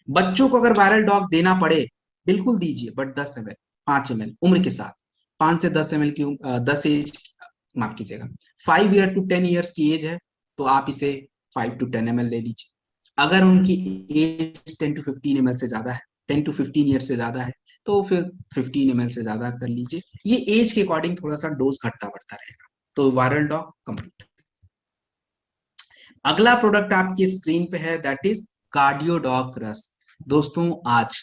बच्चों को अगर वायरल डॉग देना पड़े, बिल्कुल दीजिए, बट 10 ml, 5 ml उम्र के साथ। 5 से 10 ml की 10 एज, माफ कीजिएगा, 5 ईयर to 10 ईयर्स की एज है, तो आप इसे 5 to 10 ml ले लीजिए। अगर उनकी एज 10 to 15 ml से ज्यादा है, 10 to 15 ईयर से ज्यादा है, तो फिर 15 ml से ज्यादा कर लीजिए। ये एज के अकॉर्डिंग थोड़ा सा डोज घटता बढ़ता रहेगा। तो वायरल डॉग कंप्लीट। अगला प्रोडक्ट आपकी स्क्रीन पे है, दैट इज कार्डियोडॉक रस। दोस्तों, आज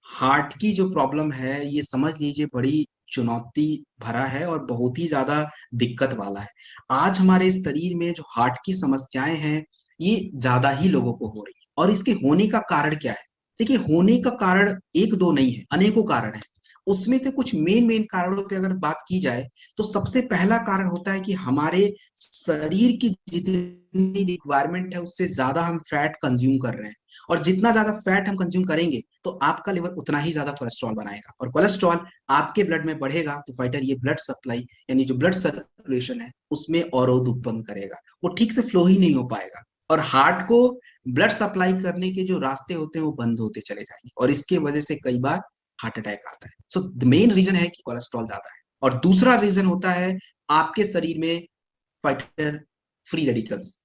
हार्ट की जो प्रॉब्लम है, ये समझ लीजिए बड़ी चुनौती भरा है और बहुत ही ज्यादा दिक्कत वाला है। आज हमारे शरीर में जो हार्ट की समस्याएं हैं, ये ज्यादा ही लोगों को हो रही है। और इसके होने का कारण क्या है? देखिए, होने का कारण एक दो नहीं है, अनेकों कारण है। उसमें से कुछ मेन मेन कारणों पे अगर बात की जाए, तो सबसे पहला कारण होता है कि हमारे शरीर की जितनी रिक्वायरमेंट है उससे ज्यादा हम फैट कंज्यूम कर रहे हैं। और जितना ज्यादा फैट हम कंज्यूम करेंगे, तो आपका लिवर उतना ही ज्यादा कोलेस्ट्रॉल बनाएगा, और कोलेस्ट्रॉल आपके ब्लड में बढ़ेगा तो फाइटर ये ब्लड सप्लाई, यानी जो ब्लड सर्कुलेशन है उसमें अवरोध उत्पन्न करेगा, वो ठीक से फ्लो ही नहीं हो पाएगा। और हार्ट को ब्लड सप्लाई करने के जो रास्ते होते हैं वो बंद होते चले जाएंगे, और इसके वजह से कई बार हार्ट अटैक आता है। सो द मेन रीजन है कि कोलेस्ट्रॉल ज्यादा है। और दूसरा रीजन होता है आपके शरीर में फाइटर फ्री रेडिकल्स,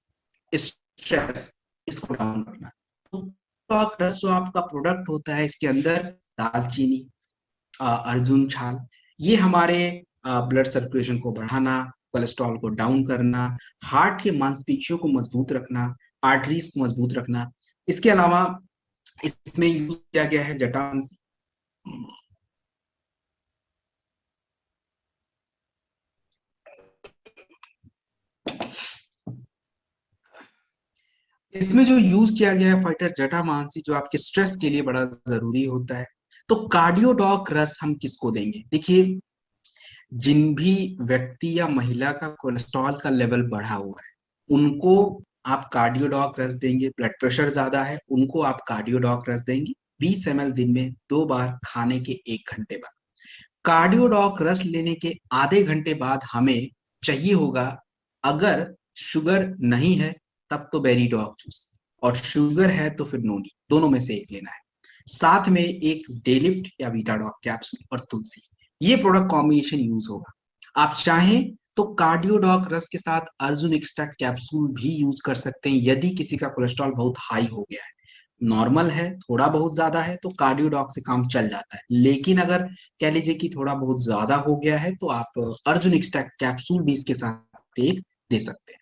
स्ट्रेस, इसको डाउन करना। तो रस जो आपका प्रोडक्ट होता है, इसके अंदर दालचीनी, अर्जुन छाल, ये हमारे ब्लड सर्कुलेशन को बढ़ाना, कोलेस्ट्रॉल को डाउन करना, हार्ट के मांसपेशियों को मजबूत रखना, आर्टरीज को मजबूत रखना। इसके अलावा इसमें यूज किया गया है जटामांसी। इसमें जो यूज किया गया है फाइटर जटामांसी, जो आपके स्ट्रेस के लिए बड़ा जरूरी होता है। तो कार्डियोडॉक रस हम किसको देंगे? देखिए, जिन भी व्यक्ति या महिला का कोलेस्ट्रॉल का लेवल बढ़ा हुआ है, उनको आप कार्डियोडॉक रस देंगे। ब्लड प्रेशर ज्यादा है, उनको आप कार्डियोडॉक रस देंगे 20 ml दिन में 2 बार, खाने के 1 घंटे बाद। कार्डियोडॉक रस लेने के आधे घंटे बाद हमें चाहिए होगा, अगर शुगर नहीं है तब तो बेरीडॉक जूस, और शुगर है तो फिर नोनी, दोनों में से एक लेना है। साथ में एक डेलिफ्ट या वीटाडॉक कैप्सूल और तुलसी, ये प्रोडक्ट कॉम्बिनेशन यूज होगा। आप चाहें तो कार्डियोडॉक रस के साथ अर्जुन एक्सट्रैक्ट कैप्सूल भी यूज कर सकते हैं, यदि किसी का कोलेस्ट्रॉल बहुत हाई हो गया है। नॉर्मल है, थोड़ा बहुत ज्यादा है, तो कार्डियोडॉक से काम चल जाता है। लेकिन अगर कह लीजिए कि थोड़ा बहुत ज्यादा हो गया है, तो आप अर्जुन एक्सट्रैक्ट कैप्सूल भी इसके साथ एक दे सकते हैं।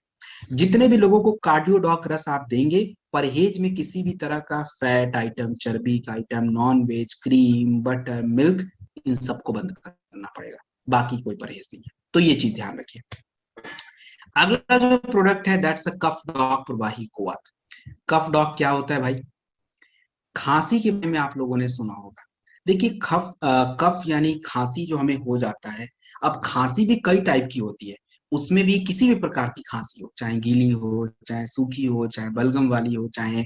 जितने भी लोगों को कार्डियोडॉक रस आप देंगे, परहेज में किसी भी तरह का फैट आइटम, चर्बी का item, non veg, cream, butter, milk, इन सबको बंद करना पड़ेगा। बाकी कोई परहेज नहीं है, तो ये चीज ध्यान रखिए। अगला जो प्रोडक्ट है, दैट्स अ कफ डॉग प्रवाही कुआथ। कफ डॉग क्या होता है भाई? खांसी के बारे में आप लोगों ने सुना होगा। देखिए, कफ यानी खांसी जो हमें हो जाता है। अब खांसी भी कई टाइप की होती है, उसमें भी किसी भी प्रकार की खांसी हो, चाहे गीली हो, चाहे सूखी हो, चाहे बलगम वाली हो, चाहे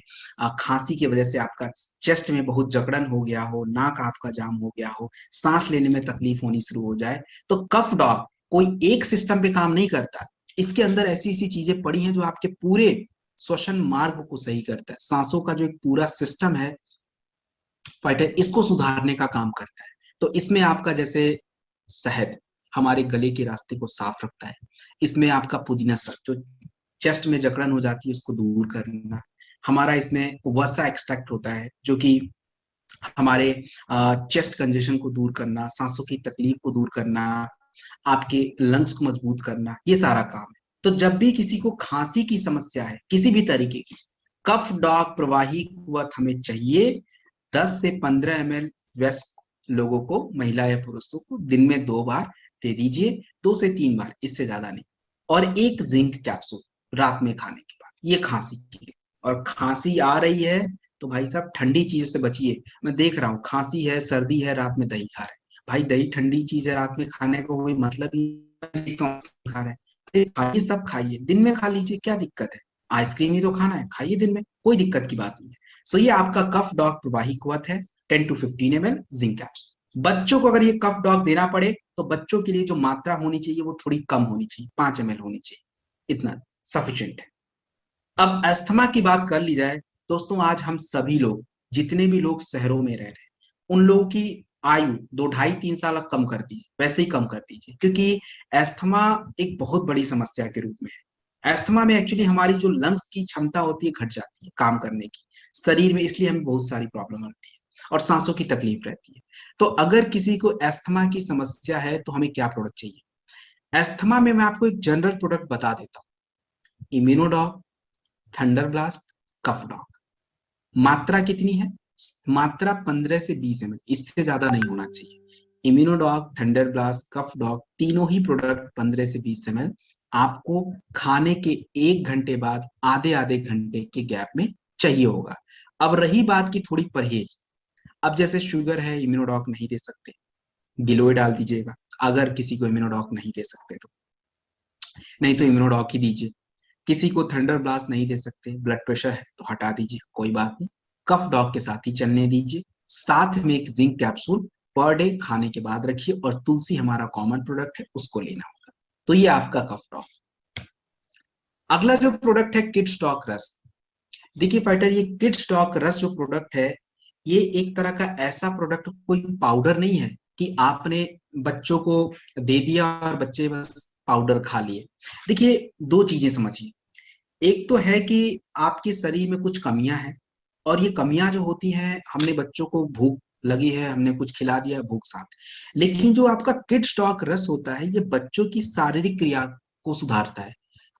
खांसी की वजह से आपका चेस्ट में बहुत जकड़न हो गया हो, नाक आपका जाम हो गया हो, सांस लेने में तकलीफ होनी शुरू हो जाए, तो कफ डॉग कोई एक सिस्टम पे काम नहीं करता। इसके अंदर ऐसी ऐसी चीजें पड़ी हैं जो आपके पूरे श्वसन मार्ग को सही करता है। सांसों का जो एक पूरा सिस्टम है फाइटर, इसको सुधारने का काम करता है। तो इसमें आपका जैसे शहद हमारे गले के रास्ते को साफ रखता है। इसमें आपका पुदीना सर, जो चेस्ट में जकड़न हो जाती है, उसको दूर करना। हमारा इसमें वसा एक्सट्रैक्ट होता है, जो कि हमारे चेस्ट कंजेशन को दूर करना, सांसों की तकलीफ को दूर करना, आपके लंग्स को मजबूत करना, ये सारा काम है। तो जब भी किसी को खांसी की समस्या है, किसी भी तरीके की, कफ डॉग प्रवाही कुवत हमें चाहिए। 10 से 15 ml वयस्क लोगों को, महिला या पुरुषों को, दिन में 2 बार दे दीजिए, 2 से 3 बार, इससे ज्यादा नहीं। और एक जिंक कैप्सूल रात में खाने के बाद, ये खांसी के लिए। और खांसी आ रही है तो भाई साहब ठंडी चीजों से बचिए। मैं देख रहा हूँ, खांसी है, सर्दी है, रात में दही खा रहे हैं। भाई दही ठंडी चीज है, रात में खाने को कोई मतलब ही नहीं, तो खा रहे हैं। अरे खाइए, सब खाइए, दिन में खा लीजिए, क्या दिक्कत है? आइसक्रीम ही तो खाना है, खाइए दिन में, कोई दिक्कत की बात नहीं है। सो ये आपका कफ डॉग प्रवाही कुवत है, 10 to 15 ml जिंक कैप्सूल। बच्चों को अगर ये कफ डॉग देना पड़े, तो बच्चों के लिए जो मात्रा होनी चाहिए वो थोड़ी कम होनी चाहिए, 5 ml होनी चाहिए, इतना सफिशिएंट है। अब अस्थमा की बात कर ली जाए, दोस्तों, आज हम सभी लोग, जितने भी लोग शहरों में रह रहे हैं, उन लोगों की आयु 2, 2.5, 3 साल कम कर दी, वैसे ही कम कर दीजिए, क्योंकि अस्थमा एक बहुत बड़ी समस्या के रूप में है। अस्थमा में एक्चुअली हमारी जो लंग्स की क्षमता होती है घट जाती है काम करने की शरीर में, इसलिए हमें बहुत सारी प्रॉब्लम आती है और सांसों की तकलीफ रहती है। तो अगर किसी को अस्थमा की समस्या है तो हमें क्या प्रोडक्ट चाहिए? अस्थमा में मैं आपको एक जनरल प्रोडक्ट बता देता हूँ। इम्यूनोडॉग, थंडर ब्लास्ट, कफ डॉग। मात्रा कितनी है? मात्रा 15 से 20 ml, इससे ज्यादा नहीं होना चाहिए। इम्यूनोडॉग, थंडर ब्लास्ट, कफ डॉग, तीनों ही प्रोडक्ट 15 से 20 ml आपको खाने के 1 घंटे बाद आधे आधे घंटे के गैप में चाहिए होगा। अब रही बात की थोड़ी परहेज। अब जैसे शुगर है, इम्यूनोडॉग नहीं दे सकते, गिलोय डाल दीजिएगा। अगर किसी को इम्यूनोडॉग नहीं दे सकते तो, नहीं तो इम्यूनोडॉग ही दीजिए। किसी को थंडर ब्लास्ट नहीं दे सकते, ब्लड प्रेशर है, तो हटा दीजिए, कोई बात नहीं, कफ डॉग के साथ ही चलने दीजिए। साथ में एक जिंक कैप्सूल पर डे खाने के बाद रखिए, और तुलसी हमारा कॉमन प्रोडक्ट है, उसको लेना होगा। तो ये आपका कफ डॉग। अगला जो प्रोडक्ट है, किड स्टॉक रस। देखिए फाइटर, ये किड स्टॉक रस जो प्रोडक्ट है, ये एक तरह का ऐसा प्रोडक्ट, कोई पाउडर नहीं है, कि आपने बच्चों को दे दिया और बच्चे बस पाउडर खा लिए। देखिए, दो चीजें समझिए। एक तो है कि आपके शरीर में कुछ कमियां हैं, और ये कमियां जो होती हैं, हमने बच्चों को भूख लगी है, हमने कुछ खिला दिया, भूख शांत। लेकिन जो आपका किड स्टॉक रस होता है, ये बच्चों की शारीरिक क्रिया को सुधारता है।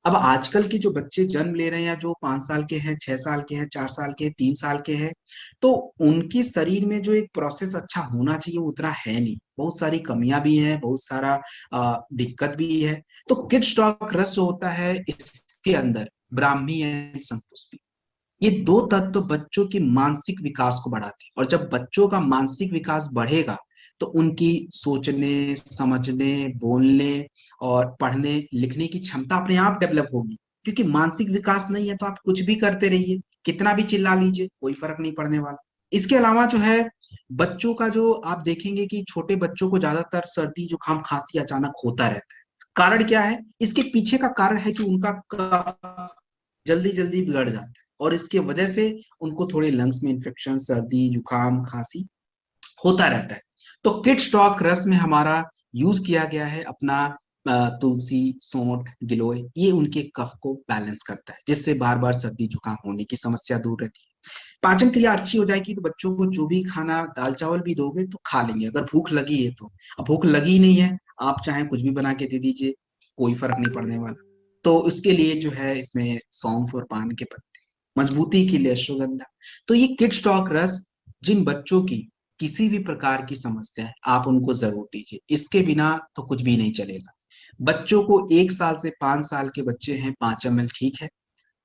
अब आजकल के जो बच्चे जन्म ले रहे हैं, या जो 5 साल के हैं, 6 साल के हैं, 4 साल के हैं, 3 साल के हैं, तो उनके शरीर में जो एक प्रोसेस अच्छा होना चाहिए वो उतना है नहीं, बहुत सारी कमियां भी हैं, बहुत सारा दिक्कत भी है। तो किड स्टॉक रस जो होता है, इसके अंदर ब्राह्मी एंड संतुष्टि, ये दो तत्व बच्चों के मानसिक विकास को बढ़ाते हैं। और जब बच्चों का मानसिक विकास बढ़ेगा, तो उनकी सोचने, समझने, बोलने और पढ़ने लिखने की क्षमता अपने आप डेवलप होगी। क्योंकि मानसिक विकास नहीं है तो आप कुछ भी करते रहिए, कितना भी चिल्ला लीजिए, कोई फर्क नहीं पड़ने वाला। इसके अलावा जो है, बच्चों का जो आप देखेंगे कि छोटे बच्चों को ज्यादातर सर्दी जुकाम खांसी अचानक होता रहता है। कारण क्या है? इसके पीछे का कारण है कि उनका कफ जल्दी जल्दी बिगड़ जाता है, और इसके वजह से उनको थोड़े लंग्स में इंफेक्शन, सर्दी जुकाम खांसी होता रहता है। तो किड स्टॉक रस में हमारा यूज किया गया है अपना तुलसी, सौंठ, गिलोय, ये उनके कफ को बैलेंस करता है, जिससे बार बार सर्दी जुकाम होने की समस्या दूर रहती है। पाचन क्रिया अच्छी हो जाएगी तो बच्चों को जो भी खाना, दाल चावल भी दोगे तो खा लेंगे, अगर भूख लगी है तो। अब भूख लगी ही नहीं है, आप चाहे कुछ भी बना के दे दीजिए, कोई फर्क नहीं पड़ने वाला। तो उसके लिए जो है, इसमें सौंफ और पान के पत्ते, मजबूती के लिए अश्वगंधा। तो ये किड स्टॉक रस, जिन बच्चों की किसी भी प्रकार की समस्या है, आप उनको जरूर दीजिए, इसके बिना तो कुछ भी नहीं चलेगा। बच्चों को 1 साल से 5 साल के बच्चे हैं, 5 ml ठीक है।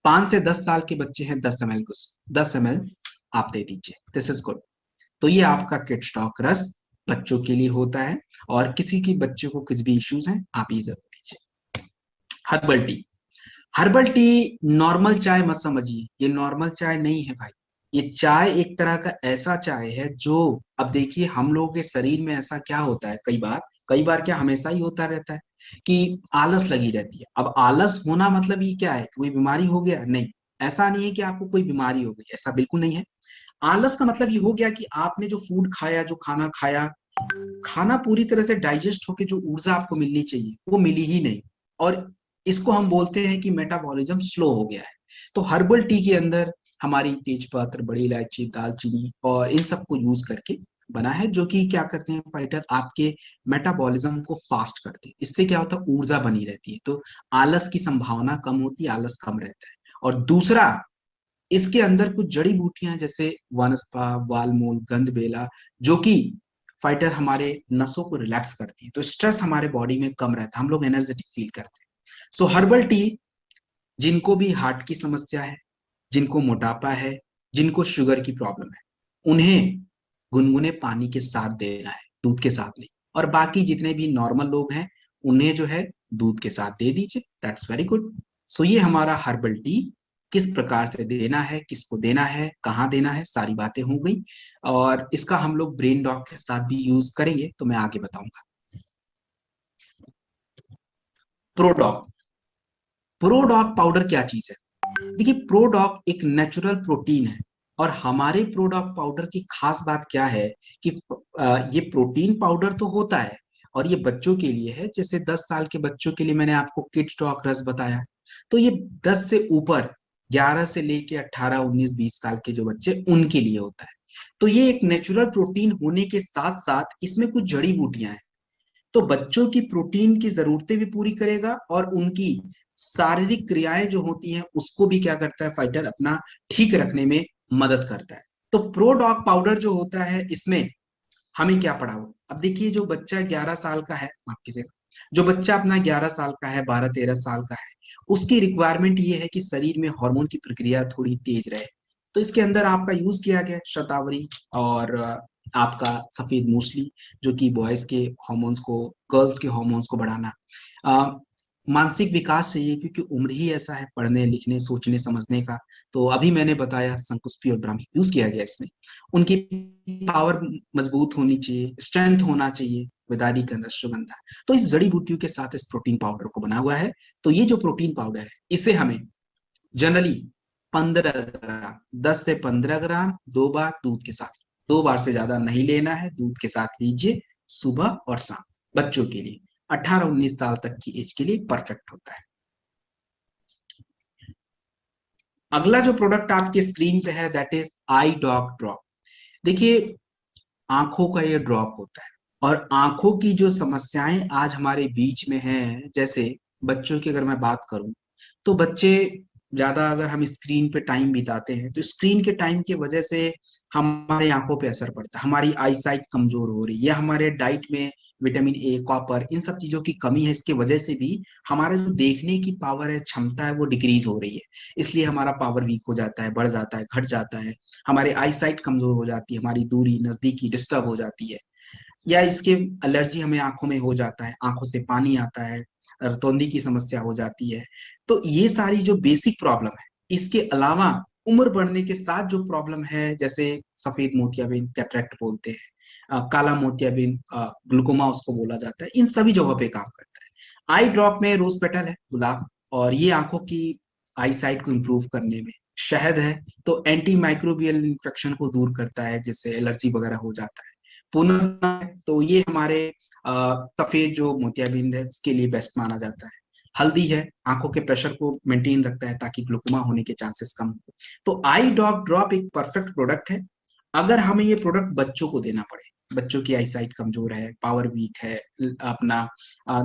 5 से 10 साल के बच्चे हैं, 10 ml को 10 ml आप दे दीजिए, दिस इज गुड। तो ये आपका किड स्टॉक रस बच्चों के लिए होता है। और किसी की बच्चे को कुछ भी इश्यूज हैं, आप ये जरूर दीजिए। Herbal tea. Herbal tea normal चाय मत समझिए, ये नॉर्मल चाय नहीं है भाई। ये चाय एक तरह का ऐसा चाय है जो, अब देखिए, हम लोगों के शरीर में ऐसा क्या होता है, कई बार क्या, हमेशा ही होता रहता है कि आलस लगी रहती है। अब आलस होना मतलब ये क्या है, कोई बीमारी हो गया? नहीं, ऐसा नहीं है कि आपको कोई बीमारी हो गई, ऐसा बिल्कुल नहीं है। आलस का मतलब ये हो गया कि आपने जो फूड खाया, जो खाना खाया, खाना पूरी तरह से डाइजेस्ट होके जो ऊर्जा आपको मिलनी चाहिए वो मिली ही नहीं। और इसको हम बोलते हैं कि मेटाबॉलिज्म स्लो हो गया है। तो हर्बल टी के अंदर हमारी तेजपत्र, बड़ी इलायची, दालचीनी और इन सबको यूज करके बना है, जो कि क्या करते हैं फाइटर, आपके मेटाबॉलिज्म को फास्ट करते हैं। इससे क्या होता है, ऊर्जा बनी रहती है, तो आलस की संभावना कम होती है, आलस कम रहता है। और दूसरा, इसके अंदर कुछ जड़ी बूटियां जैसे वनस्पा, वालमूल, गंधबेला, जो कि फाइटर हमारे नसों को रिलैक्स करती है, तो स्ट्रेस हमारे बॉडी में कम रहता है, हम लोग एनर्जेटिक फील करते हैं। सो हर्बल टी, जिनको भी हार्ट की समस्या है, जिनको मोटापा है, जिनको शुगर की प्रॉब्लम है, उन्हें गुनगुने पानी के साथ देना है, दूध के साथ नहीं। और बाकी जितने भी नॉर्मल लोग हैं, उन्हें जो है दूध के साथ दे दीजिए, दैट्स वेरी गुड। सो ये हमारा हर्बल टी किस प्रकार से देना है, किसको देना है, कहाँ देना है, सारी बातें हो गई। और इसका हम लोग ब्रेन डॉग के साथ भी यूज करेंगे, तो मैं आगे बताऊंगा। प्रोडॉग। प्रोडॉग पाउडर क्या चीज है? देखिए, प्रोडॉक एक नेचुरल प्रोटीन है। और हमारे प्रोडॉक पाउडर की खास बात क्या है कि ये प्रोटीन पाउडर तो होता है, और ये बच्चों के लिए है। जैसे 10 साल के बच्चों के लिए मैंने आपको किड स्टॉक रस बताया, तो ये 10 से ऊपर, 11 से लेके 18, 19, 20 साल के जो बच्चे, उनके लिए होता है। तो ये एक नेचुरल प्रोटीन होने के साथ साथ इसमें कुछ जड़ी बूटियां हैं, तो बच्चों की प्रोटीन की जरूरतें भी पूरी करेगा, और उनकी शारीरिक क्रियाएं जो होती हैं उसको भी क्या करता है फाइटर, अपना ठीक रखने में मदद करता है। तो प्रो डॉग पाउडर जो होता है, इसमें हमें क्या पढ़ा हो? अब देखिए, जो बच्चा 11 साल का है, माफ कीजिएगा, जो बच्चा अपना 11 साल का है, 12-13 साल का है, उसकी रिक्वायरमेंट ये है कि शरीर में हार्मोन की प्रक्रिया थोड़ी तेज रहे। तो इसके अंदर आपका यूज किया गया शतावरी और आपका सफेद मूसली, जो कि बॉयज के हॉर्मोन्स को, गर्ल्स के हॉर्मोन्स को बढ़ाना। अ, मानसिक विकास चाहिए, क्योंकि उम्र ही ऐसा है पढ़ने लिखने, सोचने समझने का। तो अभी मैंने बताया संकुष्पी और ब्राह्मी यूज किया गया इसमें। उनकी पावर मजबूत होनी चाहिए, स्ट्रेंथ होना चाहिए, विदारी गंध, अश्वगंधा। तो इस जड़ी बूटियों के साथ इस प्रोटीन पाउडर को बना हुआ है। तो ये जो प्रोटीन पाउडर है, इसे हमें जनरली 15 ग्राम, 10 से 15 ग्राम 2 बार दूध के साथ, 2 बार से ज्यादा नहीं लेना है, दूध के साथ लीजिए, सुबह और शाम, बच्चों के लिए 18-19 साल तक की एज के लिए परफेक्ट होता है। अगला जो प्रोडक्ट आपके स्क्रीन पे है that is I drop drop. देखिए, आंखों का ये ड्रॉप होता है, और आंखों की जो समस्याएं आज हमारे बीच में हैं, जैसे बच्चों की अगर मैं बात करूं, तो बच्चे ज्यादा अगर हम स्क्रीन पे टाइम बिताते हैं तो स्क्रीन के टाइम की वजह से हमारे आंखों पे असर पड़ता है, हमारी आई साइट कमजोर हो रही है, या हमारे डाइट में विटामिन ए, कॉपर, इन सब चीजों की कमी है, इसकी वजह से भी हमारा जो देखने की पावर है, क्षमता है, वो डिक्रीज हो रही है। इसलिए हमारा पावर वीक हो जाता है, बढ़ जाता है, घट जाता है, हमारे आई साइट कमजोर हो जाती है, हमारी दूरी नजदीकी डिस्टर्ब हो जाती है, या इसके एलर्जी हमें आंखों में हो जाता है, आंखों से पानी आता है, रतौंधी की समस्या हो जाती है। तो ये सारी जो बेसिक प्रॉब्लम है, इसके अलावा उम्र बढ़ने के साथ जो प्रॉब्लम है, जैसे सफेद मोतियाबिंद, कैटरेक्ट बोलते हैं, काला मोतियाबिंद, ग्लूकोमा उसको बोला जाता है, इन सभी जगहों पे काम करता है। आई ड्रॉप में रोज पेटल है, गुलाब, और ये आंखों की आई साइट को इम्प्रूव करने में, शहद है तो एंटी माइक्रोबियल इन्फेक्शन को दूर करता है, जिससे एलर्जी वगैरह हो जाता है। पुनः तो ये हमारे सफेद जो मोतियाबिंद है उसके लिए बेस्ट माना जाता है। हल्दी है, आंखों के प्रेशर को मेंटेन रखता है ताकि ग्लूकोमा होने के चांसेस कम हो। तो आई ड्रॉप ड्रॉप एक परफेक्ट प्रोडक्ट है। अगर हमें ये प्रोडक्ट बच्चों को देना पड़े, बच्चों की आई साइट कमजोर है, पावर वीक है, अपना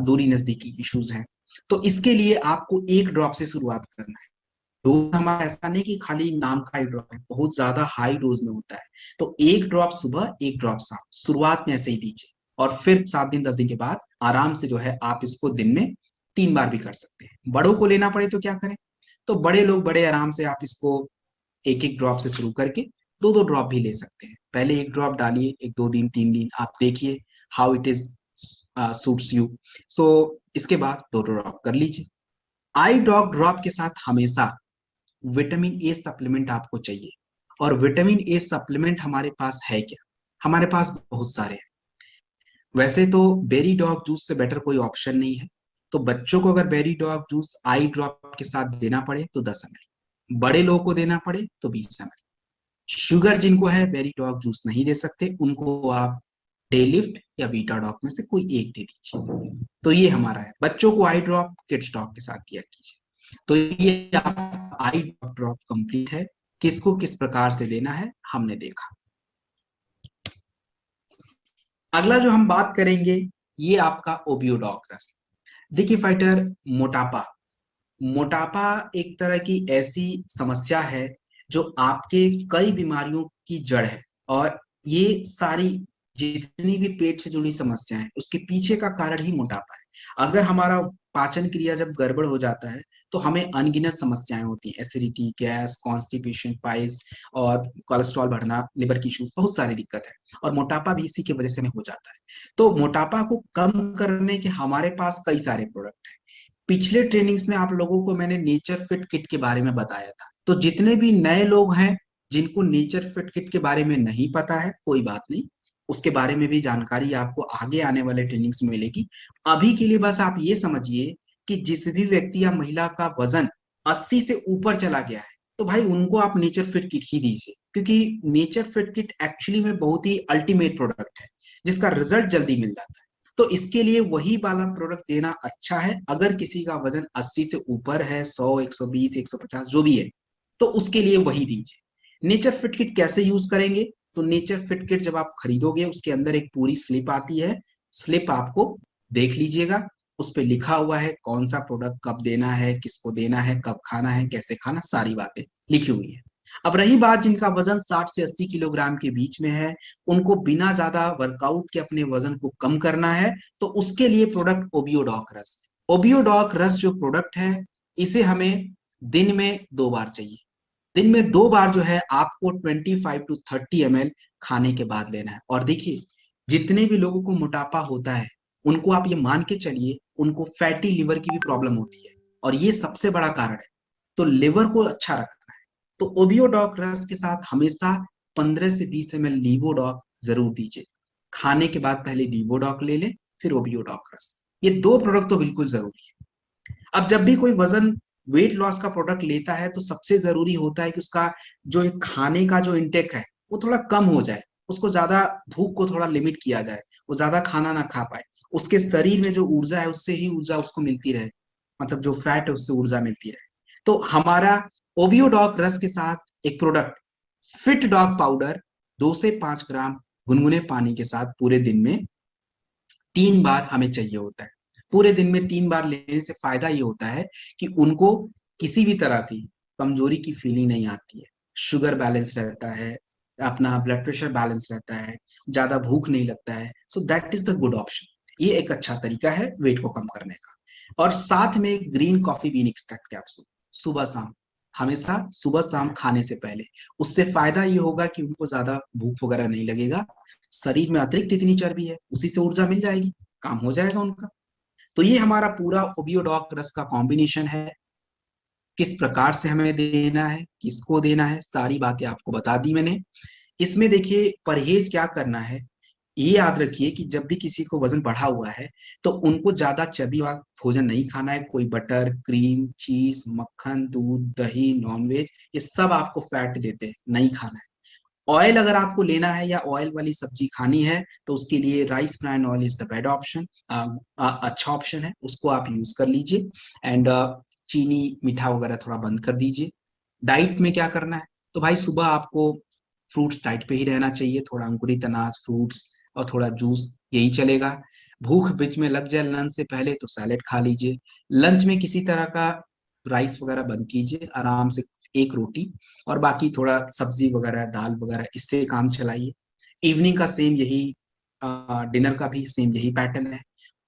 दूरी नजदीकी इश्यूज है, तो इसके लिए आपको एक ड्रॉप से शुरुआत करना है। डोज हमारा ऐसा नहीं कि खाली नाम का ही ड्रॉप है, बहुत ज्यादा हाई डोज में होता है। तो एक ड्रॉप सुबह, एक ड्रॉप शाम, शुरुआत में ऐसे ही दीजिए, और फिर 7 दिन 10 दिन के बाद आराम से जो है आप इसको दिन में 3 बार भी कर सकते हैं। बड़ों को लेना पड़े तो क्या करें, तो बड़े लोग बड़े आराम से आप इसको एक एक ड्रॉप से शुरू करके दो दो ड्रॉप भी ले सकते हैं। पहले एक ड्रॉप डालिए, एक 2 दिन 3 दिन आप देखिए how it is suits you. So इसके बाद दो ड्रॉप कर लीजिए। आई ड्रॉप ड्रॉप के साथ हमेशा विटामिन ए सप्लीमेंट आपको चाहिए। और विटामिन ए सप्लीमेंट हमारे पास है क्या? हमारे पास बहुत सारे हैं। वैसे तो बेरी डॉग जूस से बेटर कोई ऑप्शन नहीं है। तो बच्चों को अगर बेरी डॉग जूस आई ड्रॉप के साथ देना पड़े तो 10 ml, बड़े लोगों को देना पड़े तो 20 ml। शुगर जिनको है बेरी डॉग जूस नहीं दे सकते, उनको आप डे लिफ्ट या वीटा डॉग में से कोई एक दे दीजिए। तो ये हमारा है, बच्चों को आई ड्रॉप किड्स डॉग के साथ दिया कीजिए। तो ये आप आई ड्रॉप ड्रॉप कंप्लीट है। किसको किस प्रकार से देना है हमने देखा। अगला जो हम बात करेंगे, ये आपका ओबियोडॉक रस। देखिए फाइटर, मोटापा, मोटापा एक तरह की ऐसी समस्या है जो आपके कई बीमारियों की जड़ है। और ये सारी जितनी भी पेट से जुड़ी समस्या है उसके पीछे का कारण ही मोटापा है। अगर हमारा पाचन क्रिया जब गड़बड़ हो जाता है तो हमें अनगिनत समस्याएं होती हैं, एसिडिटी, गैस, कॉन्स्टिपेशन, पाइल्स, और कोलेस्ट्रॉल बढ़ना, लिवर की इश्यूज, बहुत सारी दिक्कत है। और मोटापा भी इसी की वजह से हमें हो जाता है। तो मोटापा को कम करने के हमारे पास कई सारे प्रोडक्ट हैं। पिछले ट्रेनिंग्स में आप लोगों को मैंने नेचर फिट किट के बारे में बताया था। तो जितने भी नए लोग हैं जिनको नेचर फिट किट के बारे में नहीं पता है, कोई बात नहीं, उसके बारे में भी जानकारी आपको आगे आने वाले ट्रेनिंग्स में मिलेगी। अभी के लिए बस आप ये समझिए कि जिस भी व्यक्ति या महिला का वजन 80 से ऊपर चला गया है, तो भाई उनको आप नेचर फिट किट ही दीजिए, क्योंकि नेचर फिट किट एक्चुअली में बहुत ही अल्टीमेट प्रोडक्ट है जिसका रिजल्ट जल्दी मिल जाता है। तो इसके लिए वही वाला प्रोडक्ट देना अच्छा है। अगर किसी का वजन 80 से ऊपर है, 100, 120, 150 जो भी है, तो उसके लिए वही दीजिए। नेचर फिट किट कैसे यूज करेंगे? तो नेचर फिट किट जब आप खरीदोगे उसके अंदर एक पूरी स्लिप आती है। स्लिप आपको देख लीजिएगा, उस पर लिखा हुआ है कौन सा प्रोडक्ट कब देना है, किसको देना है, कब खाना है, कैसे खाना, सारी बातें लिखी हुई है। अब रही बात जिनका वजन 60 से 80 किलोग्राम के बीच में है, उनको बिना ज्यादा वर्कआउट के अपने वजन को कम करना है, तो उसके लिए प्रोडक्ट ओबियोडॉक रस। ओबियोडॉक रस जो प्रोडक्ट है, इसे हमें दिन में 2 बार चाहिए। दिन में 2 बार जो है आपको 25 to 30 ml खाने के बाद लेना है। और देखिए, जितने भी लोगों को मोटापा होता है उनको आप ये मान के चलिए उनको फैटी लिवर की भी प्रॉब्लम होती है, और ये सबसे बड़ा कारण है। तो लिवर को अच्छा रखना है, तो ओबियोडॉक रस के साथ हमेशा 15 से 20 ml लीवोडॉक जरूर दीजिए। खाने के बाद पहले लीवोडॉक ले लें, फिर ओबियोडॉक रस। ये दो प्रोडक्ट तो बिल्कुल जरूरी है। अब जब भी कोई वजन वेट लॉस का प्रोडक्ट लेता है तो सबसे जरूरी होता है कि उसका जो एक खाने का जो इंटेक है वो थोड़ा कम हो जाए, उसको ज्यादा भूख को थोड़ा लिमिट किया जाए, वो ज्यादा खाना ना खा पाए, उसके शरीर में जो ऊर्जा है उससे ही ऊर्जा उसको मिलती रहे, मतलब जो फैट है उससे ऊर्जा मिलती रहे। तो हमारा ओबियोडॉक रस के साथ एक प्रोडक्ट फिट डॉग पाउडर 2 से 5 ग्राम गुनगुने पानी के साथ पूरे दिन में 3 बार हमें चाहिए होता है। पूरे दिन में 3 बार लेने से फायदा ये होता है कि उनको किसी भी तरह की कमजोरी की फीलिंग नहीं आती है, शुगर बैलेंस रहता है, अपना ब्लड प्रेशर बैलेंस रहता है, ज्यादा भूख नहीं लगता है। So that is the good option. ये एक अच्छा तरीका है वेट को कम करने का। और साथ में green coffee bean extract capsule सुबह शाम, हमेशा सुबह शाम खाने से पहले। उससे फायदा ये होगा कि उनको ज्यादा भूख वगैरह नहीं लगेगा, शरीर में अतिरिक्त इतनी चर्बी है उसी से ऊर्जा मिल जाएगी, काम हो जाएगा उनका। तो ये हमारा पूरा ओबियोडॉक रस का कॉम्बिनेशन है। किस प्रकार से हमें देना है, किसको देना है, सारी बातें आपको बता दी मैंने। इसमें देखिए परहेज क्या करना है, ये याद रखिए कि जब भी किसी को वजन बढ़ा हुआ है तो उनको ज्यादा चर्बी वाला भोजन नहीं खाना है। कोई बटर, क्रीम, चीज, मक्खन, दूध, दही, नॉनवेज, ये सब आपको फैट देते हैं, नहीं खाना है। ऑयल अगर आपको लेना है या ऑयल वाली सब्जी खानी है तो उसके लिए rice bran oil is the bed option, अच्छा ऑप्शन है, उसको आप यूज कर लीजिए। एंड चीनी मीठा वगैरह थोड़ा बंद कर दीजिए। डाइट में क्या करना है, तो भाई सुबह आपको फ्रूट्स डाइट पे ही रहना चाहिए, थोड़ा अंकुरित अनाज, फ्रूट्स और थोड़ा जूस, यही चलेगा। भूख बीच में लग जाए लंच से पहले तो सैलेड खा लीजिए। लंच में किसी तरह का राइस वगैरह बंद कीजिए, आराम से एक रोटी और बाकी थोड़ा सब्जी वगैरह, दाल वगैरह, इससे काम चलाइए। इवनिंग का सेम यही, डिनर का भी सेम यही पैटर्न है।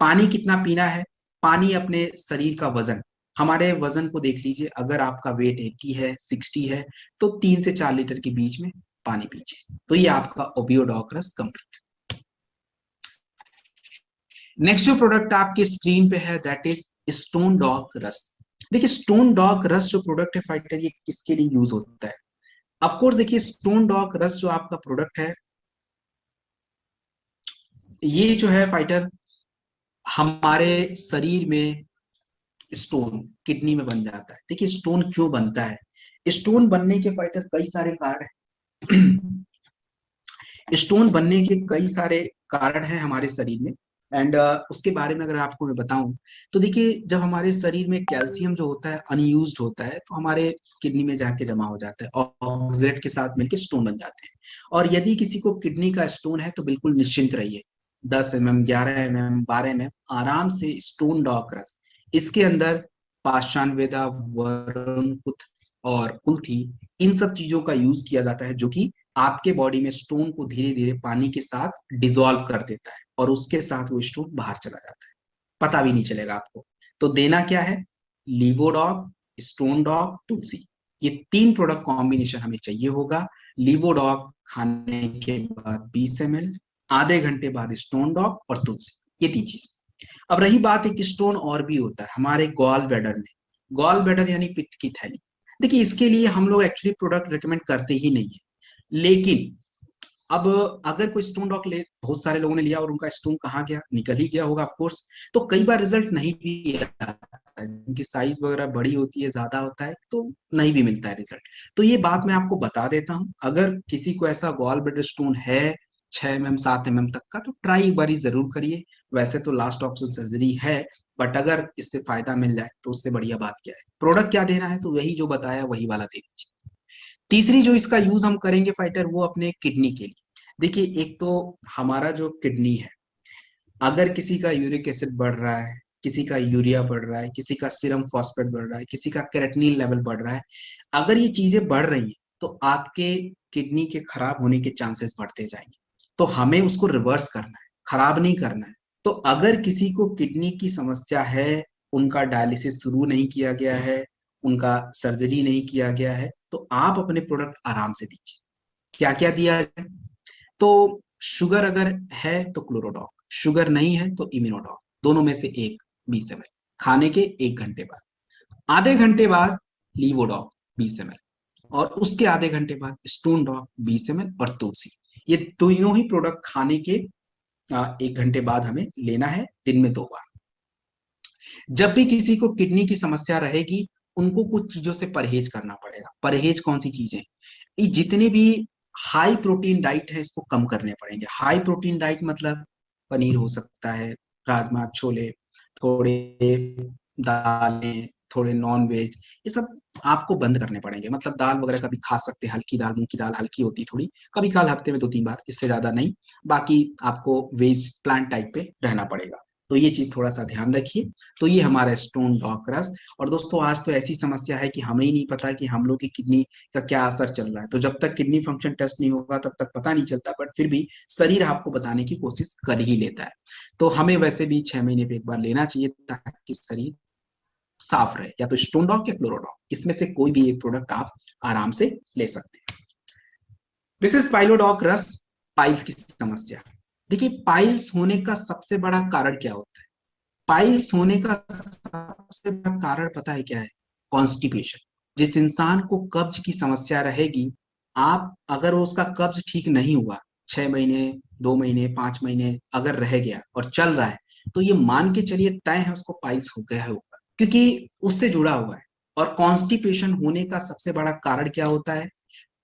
पानी कितना पीना है, पानी अपने शरीर का वजन, हमारे वजन को देख लीजिए, अगर आपका वेट 80 है, 60 है, तो 3 से 4 लीटर के बीच में पानी पीजिए। तो ये आपका ओबियोडॉक रस कंप्लीट। नेक्स्ट जो प्रोडक्ट आपके स्क्रीन पे है दैट इज स्टोन डॉक रस। देखिए स्टोन डॉक रस जो प्रोडक्ट है फाइटर, ये किसके लिए यूज होता है? ऑफकोर्स देखिए स्टोन डॉक रस जो आपका प्रोडक्ट है, ये जो है फाइटर हमारे शरीर में स्टोन किडनी में बन जाता है। देखिए स्टोन क्यों बनता है, स्टोन बनने के फाइटर कई सारे कारण हैं। स्टोन बनने के कई सारे कारण हैं हमारे शरीर में। एंड उसके बारे में अगर आपको मैं बताऊं तो देखिए जब हमारे शरीर में कैल्शियम जो होता है अनयूज्ड होता है तो हमारे किडनी में जाके जमा हो जाता है और ऑक्सलेट के साथ मिलकर स्टोन बन जाते हैं। और यदि किसी को किडनी का स्टोन है तो बिल्कुल निश्चिंत रहिए, 10 mm, 11 mm, 12 mm आराम से स्टोन डॉक रस, इसके अंदर पाषाणवेदा, वरुण और कुल्थी, इन सब चीजों का यूज किया जाता है जो कि आपके बॉडी में स्टोन को धीरे धीरे पानी के साथ डिसॉल्व कर देता है और उसके साथ वो स्टोन बाहर चला जाता है, पता भी नहीं चलेगा आपको। तो देना क्या है, लीवोडॉग, स्टोन डॉग, तुलसी, ये 3 प्रोडक्ट कॉम्बिनेशन हमें चाहिए होगा। लीवोडॉग खाने के बाद 20 ml, आधे घंटे बाद स्टोन डॉग और तुलसी, ये 3 चीज। अब रही बात, एक स्टोन और भी होता है हमारे गॉल ब्लैडर में। गॉल ब्लैडर यानी पित्त की थैली। देखिए इसके लिए हम लोग एक्चुअली प्रोडक्ट रिकमेंड करते ही नहीं है, लेकिन अब अगर कोई स्टोन डॉक ले, बहुत सारे लोगों ने लिया और उनका स्टोन कहाँ गया, निकल ही गया होगा ऑफकोर्स, तो कई बार रिजल्ट नहीं भी आता है, उनकी साइज वगैरह बड़ी होती है, ज्यादा होता है, तो नहीं भी मिलता है रिजल्ट। तो ये बात मैं आपको बता देता हूँ, अगर किसी को ऐसा गॉल ब्लैडर स्टोन है 6 mm 7 mm तक का, तो ट्राई एक बारी जरूर करिए। वैसे तो लास्ट ऑप्शन सर्जरी है, बट अगर इससे फायदा मिल जाए तो उससे बढ़िया बात क्या है। प्रोडक्ट क्या देना है, तो वही जो बताया वही वाला दे दीजिए। तीसरी जो इसका यूज हम करेंगे फाइटर, वो अपने किडनी के लिए। देखिए एक तो हमारा जो किडनी है, अगर किसी का यूरिक एसिड बढ़ रहा है, किसी का यूरिया बढ़ रहा है, किसी का सीरम फॉस्फेट बढ़ रहा है, किसी का क्रेटिनिन लेवल बढ़ रहा है, अगर ये चीजें बढ़ रही हैं तो आपके किडनी के खराब होने के चांसेस बढ़ते जाएंगे। तो हमें उसको रिवर्स करना है, खराब नहीं करना है। तो अगर किसी को किडनी की समस्या है, उनका डायलिसिस शुरू नहीं किया गया है, उनका सर्जरी नहीं किया गया है, तो आप अपने प्रोडक्ट आराम से दीजिए। क्या क्या दिया जाए, तो शुगर अगर है तो क्लोरोडॉक, शुगर नहीं है तो इम्यूनोडॉक, दोनों में से एक 20 ml खाने के 1 घंटे बाद। आधे घंटे बाद लीवोडॉक 20 ml, और उसके आधे घंटे बाद स्टोन डॉक 20 ml और तुलसी। ये दोनों ही प्रोडक्ट खाने के 1 घंटे बाद हमें लेना है, दिन में 2 बार। जब भी किसी को किडनी की समस्या रहेगी, उनको कुछ चीजों से परहेज करना पड़ेगा। परहेज कौन सी चीजें, ये जितने भी हाई प्रोटीन डाइट है इसको कम करने पड़ेंगे। हाई प्रोटीन डाइट मतलब पनीर हो सकता है, राजमा, छोले, थोड़े दालें, थोड़े नॉन वेज, ये सब आपको बंद करने पड़ेंगे। मतलब दाल वगैरह कभी खा सकते हैं, हल्की दाल, मूंग की दाल हल्की होती है थोड़ी, कभी काल हफ्ते में 2-3 बार, इससे ज्यादा नहीं। बाकी आपको वेज प्लांट टाइप पे रहना पड़ेगा। तो ये चीज थोड़ा सा ध्यान रखिए। तो ये हमारा स्टोन डॉग क्रस। और दोस्तों आज तो ऐसी समस्या है कि हमें ही नहीं पता कि हम लोग की किडनी का क्या असर चल रहा है। तो जब तक किडनी फंक्शन टेस्ट नहीं होगा तब तक पता नहीं चलता, बट फिर भी शरीर आपको बताने की कोशिश कर ही लेता है। तो हमें वैसे भी 6 महीने पे एक बार लेना चाहिए ताकि शरीर साफ रहे। या तो स्टोन डॉग या क्लोरोडॉग, इसमें से कोई भी एक प्रोडक्ट आप आराम से ले सकते हैं। दिस इज पाइलोडॉग रस। पाइल्स की समस्या। देखिए पाइल्स होने का सबसे बड़ा कारण क्या होता है? पाइल्स होने का सबसे बड़ा कारण पता है क्या है? कॉन्स्टिपेशन। जिस इंसान को कब्ज की समस्या रहेगी, आप अगर उसका कब्ज ठीक नहीं हुआ, 6 महीने, 2 महीने, 5 महीने अगर रह गया और चल रहा है, तो ये मान के चलिए तय है उसको पाइल्स हो गया है ऊपर, क्योंकि उससे जुड़ा हुआ है। और कॉन्स्टिपेशन होने का सबसे बड़ा कारण क्या होता है?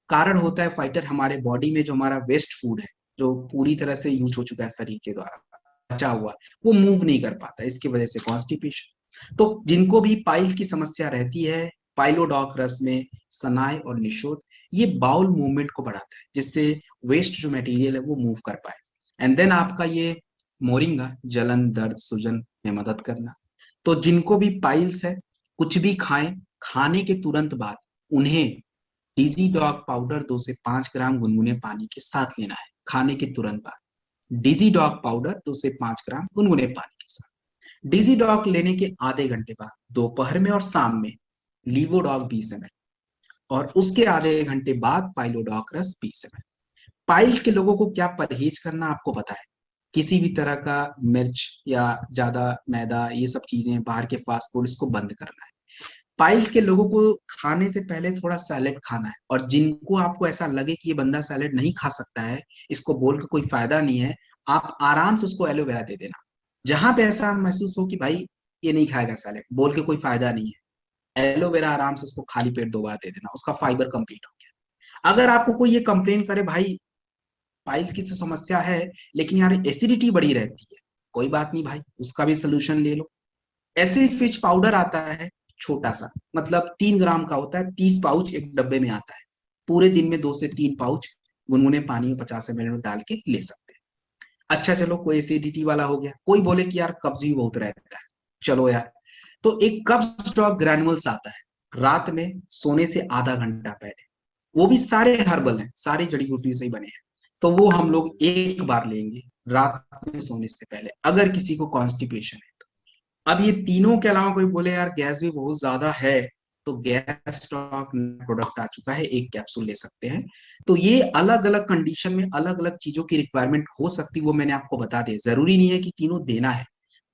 कारण होता है फाइटर, हमारे बॉडी में जो हमारा वेस्ट फूड है, जो पूरी तरह से यूज हो चुका है शरीर के द्वारा, बचा हुआ, वो मूव नहीं कर पाता, इसकी वजह से कॉन्स्टिपेशन। तो जिनको भी पाइल्स की समस्या रहती है, पाइलोडॉक में सनाय और निशोथ ये बाउल मूवमेंट को बढ़ाता है, जिससे वेस्ट जो मटेरियल है वो मूव कर पाए। एंड देन आपका ये मोरिंगा जलन, दर्द, सूजन में मदद करना। तो जिनको भी पाइल्स है, कुछ भी खाएं, खाने के तुरंत बाद उन्हें डीजी डॉग पाउडर 2 से 5 ग्राम गुनगुने पानी के साथ लेना है, खाने के तुरंत बाद। डीजी डॉग पाउडर 2 से 5 ग्राम गुनगुने पानी के साथ। डीजी डॉग लेने के आधे घंटे बाद दोपहर में और शाम में लीवोडॉग 20 ml, और उसके आधे घंटे बाद पाइलोडॉग रस 20 ml। पाइल्स के लोगों को क्या परहेज करना आपको पता है? किसी भी तरह का मिर्च या ज्यादा मैदा, ये सब चीजें, बाहर के फास्ट फूड, इसको बंद करना है। पाइल्स के लोगों को खाने से पहले थोड़ा सैलेड खाना है। और जिनको आपको ऐसा लगे कि ये बंदा सैलेड नहीं खा सकता है, इसको बोल के कोई फायदा नहीं है, आप आराम से उसको एलोवेरा दे देना। जहां पे ऐसा महसूस हो कि भाई ये नहीं खाएगा सैलेड, बोल के कोई फायदा नहीं है, एलोवेरा आराम से उसको खाली पेट 2 बार दे देना, उसका फाइबर कंप्लीट हो गया। अगर आपको कोई ये कंप्लेन करे भाई पाइल्स की तो समस्या है लेकिन यार एसिडिटी बड़ी रहती है, कोई बात नहीं भाई, उसका भी सोल्यूशन ले लो। एसिड फिच पाउडर आता है, छोटा सा, मतलब 3 ग्राम का होता है, 30 पाउच एक डब्बे में आता है। पूरे दिन में 2 से 3 पाउच गुनगुने पानी में 50 ml में डाल के ले सकते हैं। अच्छा चलो, कोई एसिडिटी वाला हो गया। कोई बोले कि यार कब्ज भी बहुत रहता है, चलो यार, तो एक कब्ज ड्रॉप ग्रैनुअल्स आता है, रात में सोने से आधा घंटा पहले। वो भी सारे हर्बल हैं, सारे जड़ी बूटियों से ही बने हैं। तो वो हम लोग एक बार लेंगे रात में सोने से पहले, अगर किसी को कॉन्स्टिपेशन है तो। अब ये तीनों के अलावा कोई बोले यार गैस भी बहुत ज्यादा है, तो गैस स्टॉक प्रोडक्ट आ चुका है, एक कैप्सूल ले सकते हैं। तो ये अलग अलग कंडीशन में अलग अलग चीजों की रिक्वायरमेंट हो सकती है, वो मैंने आपको बता दिया। जरूरी नहीं है कि तीनों देना है।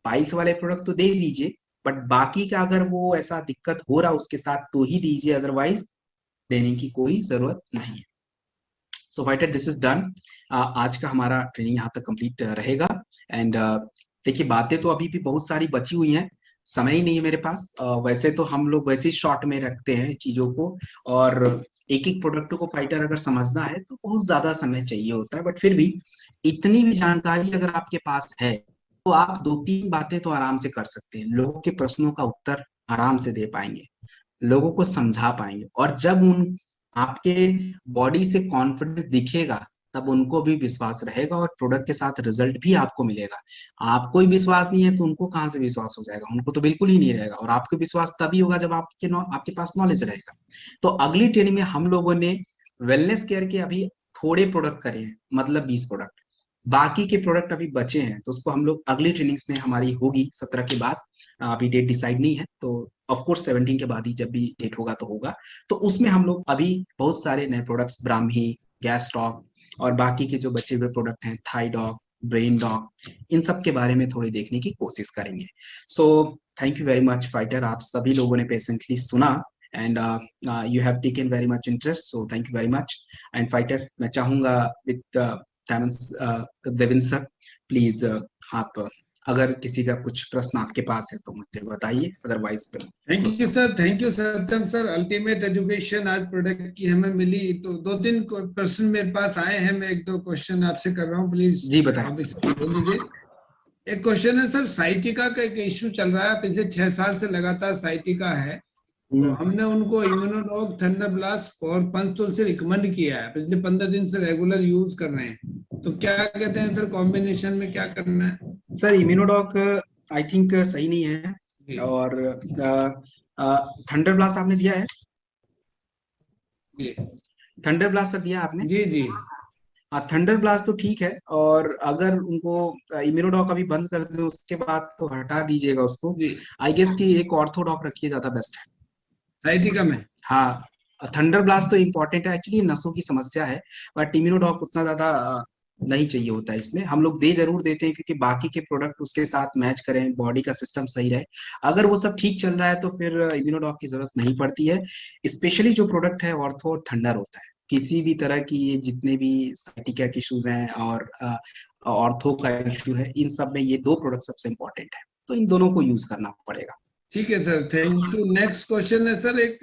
पाइल्स वाले प्रोडक्ट तो दे दीजिए, बट बाकी का अगर वो ऐसा दिक्कत हो रहा उसके साथ तो ही दीजिए, अदरवाइज देने की कोई जरूरत नहीं है। सो फाइटर दिस इज डन। आज का हमारा ट्रेनिंग यहाँ तक कंप्लीट रहेगा। एंड देखिए बातें तो अभी भी बहुत सारी बची हुई हैं, समय ही नहीं है मेरे पास। वैसे तो हम लोग वैसे ही शॉर्ट में रखते हैं चीजों को, और एक एक प्रोडक्ट को फाइटर अगर समझना है तो बहुत ज्यादा समय चाहिए होता है, बट फिर भी इतनी भी जानकारी अगर आपके पास है तो आप 2-3 बातें तो आराम से कर सकते हैं। लोगों के प्रश्नों का उत्तर आराम से दे पाएंगे, लोगों को समझा पाएंगे, और जब उन आपके बॉडी से कॉन्फिडेंस दिखेगा तब उनको भी विश्वास रहेगा और प्रोडक्ट के साथ रिजल्ट भी आपको मिलेगा। आपको ही विश्वास नहीं है तो उनको कहाँ से विश्वास हो जाएगा? उनको तो बिल्कुल ही नहीं रहेगा। और आपको विश्वास तभी होगा जब आपके पास नॉलेज रहेगा। तो अगली ट्रेनिंग में हम लोगों ने वेलनेस केयर के अभी थोड़े प्रोडक्ट करे हैं, मतलब 20 प्रोडक्ट। बाकी के प्रोडक्ट अभी बचे हैं, तो उसको हम लोग अगली ट्रेनिंग्स में हमारी होगी 17 के बाद। अभी डेट डिसाइड नहीं है, तो ऑफ कोर्स 17 के बाद ही जब भी डेट होगा तो होगा। तो उसमें हम लोग अभी बहुत सारे नए प्रोडक्ट्स, ब्राह्मी, गैस स्टॉक, और बाकी के जो बचे हुए प्रोडक्ट हैं, थाई डॉग, ब्रेन डॉग, इन सब के बारे में थोड़ी देखने की कोशिश करेंगे। So thank you very much fighter, आप सभी लोगों ने पेशेंटली सुना, and you have taken very much interest, so thank you very much. And fighter मैं चाहूंगा विद देविंद सर, प्लीज आप अगर किसी का कुछ प्रश्न आपके पास है तो मुझे बताइए, अदरवाइज फिर thank you sir, thank you Satyam sir. Ultimate education आज प्रोडक्ट की हमें मिली। तो 2-3 प्रश्न मेरे पास आए हैं, मैं 1-2 क्वेश्चन आपसे कर रहा हूँ, प्लीज जी बताएं। आप इसमें बोल दीजिए। एक क्वेश्चन है सर, साइटिका का एक इश्यू चल रहा है, पिछले 6 साल से लगातार साइटिका है। तो हमने उनको इम्यूनोडॉग, थंडरब्लास्ट और पंचतुल से रिकमेंड किया है, पिछले 15 दिन से रेगुलर यूज कर रहे हैं। तो क्या कहते हैं सर, कॉम्बिनेशन में क्या करना है? सर इम्यूनोडॉक आई थिंक सही नहीं है, जी और थंडर ब्लास्ट आपने दिया है? जी थंडर ब्लास्ट सर दिया आपने? जी जी हाँ, थंडर ब्लास्ट तो ठीक है, और अगर उनको इम्यूनोडॉक अभी बंद कर दें उसके बाद तो हटा दीजिएगा उसको। जी। आई गेस कि एक ऑर्थोडॉक रखिए, ज्यादा बेस्ट है। साइटिका में? हाँ, थंडर ब्लास्ट तो इम्पोर्टेंट है, एक्चुअली नसों की समस्या है, बट इम्यूनोडॉक उतना ज्यादा नहीं चाहिए होता है इसमें। हम लोग दे जरूर देते हैं क्योंकि बाकी के प्रोडक्ट उसके साथ मैच करें, बॉडी का सिस्टम सही रहे। अगर वो सब ठीक चल रहा है तो फिर इम्यूनोडॉक की जरूरत नहीं पड़ती है। स्पेशली जो प्रोडक्ट है ऑर्थो और थंडर होता है, किसी भी तरह की ये जितने भी साइटिका के इश्यूज हैं और ऑर्थो का इशू है, इन सब में ये दो प्रोडक्ट सबसे इंपॉर्टेंट है, तो इन दोनों को यूज करना पड़ेगा। ठीक है sir, thank you. Next question है सर, एक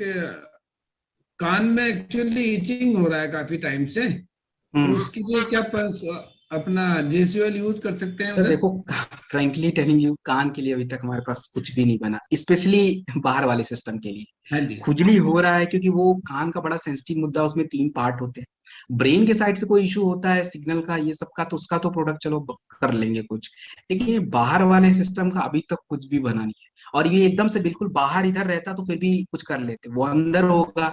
कान में एक्चुअली इचिंग हो रहा है काफी टाइम से, तो हम्म। उसके लिए क्या अपना जेसीओएल यूज कर सकते हैं सर उधर? देखो, फ्रेंकली टेलिंग यू, कान के लिए अभी तक हमारे पास कुछ भी नहीं बना, स्पेशली बाहर वाले सिस्टम के लिए। हाँ जी। खुजली हो रहा है क्योंकि वो कान का बड़ा सेंसिटिव मुद्दा है, उसमें 3 पार्ट होते हैं। ब्रेन के साइड से कोई इशू होता है सिग्नल का, ये सब का, तो उसका तो प्रोडक्ट चलो कर लेंगे कुछ, लेकिन ये बाहर वाले सिस्टम का अभी तक कुछ भी बना नहीं है। और ये एकदम से बिल्कुल बाहर इधर रहता तो फिर भी कुछ कर लेते, वो अंदर होगा।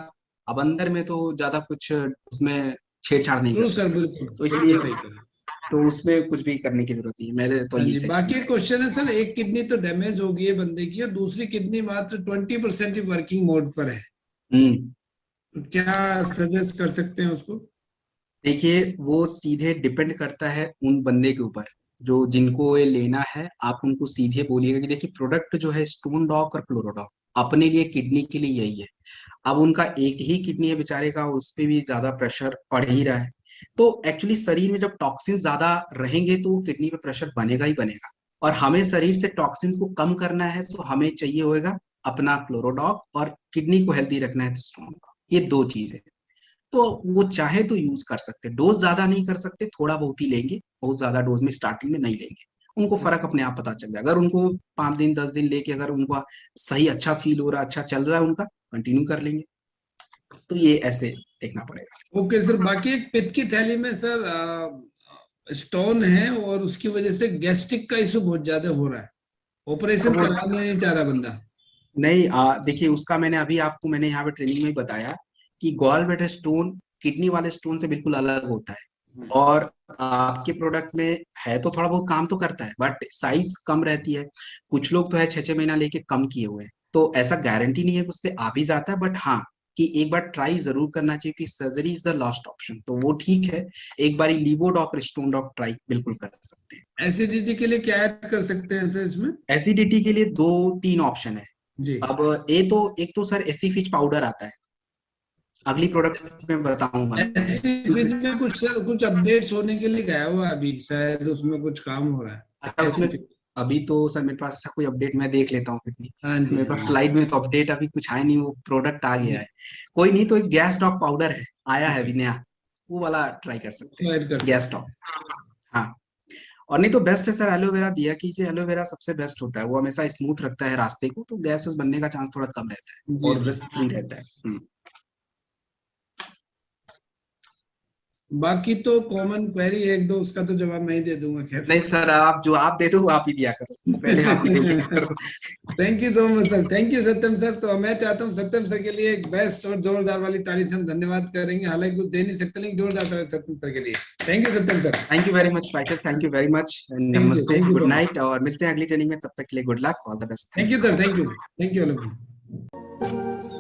अब अंदर में तो ज्यादा कुछ उसमें छेड़छाड़ नहीं कर ट्रू सर, सकते, बिल्कुल तो बिल्कुल इसलिए सही कहा। तो उसमें कुछ भी करने की जरूरत नहीं है, मेरे तो हाँ यही जी। सजेशन बाकी रहेगा। क्वेश्चन है सर, एक किडनी तो डैमेज हो गई है बंदे की, और दूसरी किडनी मात्र 20% ही वर्किंग मोड पर है। हम्म। तो क्या सजेस्ट कर सकते हैं उसको? देखिए, वो सीधे डिपेंड करता है उन बंदे के ऊपर जो जिनको ये लेना है। आप उनको सीधे बोलिएगा कि देखिए, प्रोडक्ट जो है स्टोन डॉक और क्लोरोडॉक अपने लिए किडनी के लिए यही है। अब उनका एक ही किडनी है बेचारे का, उस पे भी ज्यादा प्रेशर पड़ ही रहा है। तो एक्चुअली शरीर में जब टॉक्सिन ज्यादा रहेंगे तो किडनी पे प्रेशर बनेगा ही बनेगा। और हमें शरीर से टॉक्सिन्स को कम करना है, तो हमें चाहिए होगा अपना क्लोरोडॉक, और किडनी को हेल्दी रखना है तो स्टोन डॉक। ये दो चीज है। तो वो चाहे तो यूज कर सकते, डोज ज्यादा नहीं कर सकते, थोड़ा बहुत ही लेंगे, बहुत ज्यादा डोज में स्टार्टिंग में नहीं लेंगे। उनको फर्क अपने आप पता चल जाए, अगर उनको 5 दिन 10 दिन लेके अगर उनको सही अच्छा फील हो रहा, अच्छा चल रहा है उनका, कंटिन्यू कर लेंगे। तो ये ऐसे देखना पड़ेगा। Okay sir. बाकी एक पित्त की थैली में सर स्टोन है, और उसकी वजह से गैस्ट्रिक का इशू बहुत ज्यादा हो रहा है, ऑपरेशन वो कराने नहीं चाह रहा बंदा। नहीं, देखिए उसका मैंने अभी आपको मैंने यहाँ पे ट्रेनिंग में ही बताया कि गॉल ब्लैडर स्टोन किडनी वाले स्टोन से बिल्कुल अलग होता है। और आपके प्रोडक्ट में है तो थोड़ा बहुत काम तो करता है, बट साइज कम रहती है। कुछ लोग तो है 6 6 महीना लेके कम किए हुए हैं, तो ऐसा गारंटी नहीं है कि उससे आ भी जाता है, बट हाँ कि एक बार ट्राई जरूर करना चाहिए कि surgery is the last option, तो वो ठीक है। एक बार लिवोडॉक और स्टोन डॉक ट्राई बिल्कुल कर सकते हैं। एसिडिटी के लिए क्या ऐड कर सकते हैं सर इसमें? एसिडिटी के लिए 2 3 ऑप्शन है। जी। अब एक तो सर एसिफिच पाउडर आता है, अगली प्रोडक्ट में बताऊंगा मैं। ऐसी फील्ड में कुछ सर, कुछ अपडेट्स होने के लिए गया हुआ है अभी, शायद उसमें कुछ काम हो रहा अच्छा, है ऐसी उसमें फील्ड। अभी तो सर मेरे पास ऐसा कोई अपडेट मैं देख लेता हूँ फिर भी। हाँ जी मेरे हाँ पास जी। स्लाइड में तो अपडेट अभी कुछ है नहीं, वो प्रोडक्ट आ गया जी है। कोई नहीं, तो एक गैस डॉक पाउडर है, आया है ठीक अभी है, नया, वो वाला ट्राई कर सकते उसको ऐड कर हैं, गैस सकते हैं। डॉक। हाँ, और नहीं तो बेस्ट है सर एलोवेरा दिया कीजिए, एलोवेरा सबसे बेस्ट होता है, वो हमेशा स्मूथ रखता है रास्ते को, तो गैस बनने का चांस थोड़ा कम रहता है जी और जी। रिस्क फ्री रहता है। बाकी तो कॉमन क्वेरी है एक दो, उसका तो जवाब मैं ही दे दूंगा, खैर। नहीं सर, आप जो आप दे दो वो आप ही दिया करो, पहले आप ही दे दिया करो। Thank you so much sir, thank you Satyam sir. तो मैं चाहता हूँ सत्यम सर के लिए एक बेस्ट और जोरदार वाली तारीफ हम धन्यवाद करेंगे, हालांकि कुछ दे नहीं सकते, लेकिन जोरदार तारीफ सत्यम सर के लिए। Thank you Satyam sir. Thank you very much fighter, thank you very much, नमस्ते, thank you good so much. Night, और मिलते हैं अगली ट्रेनिंग में, तब तक के लिए good luck, all the best, thank thank you you. Sir, thank you all of you.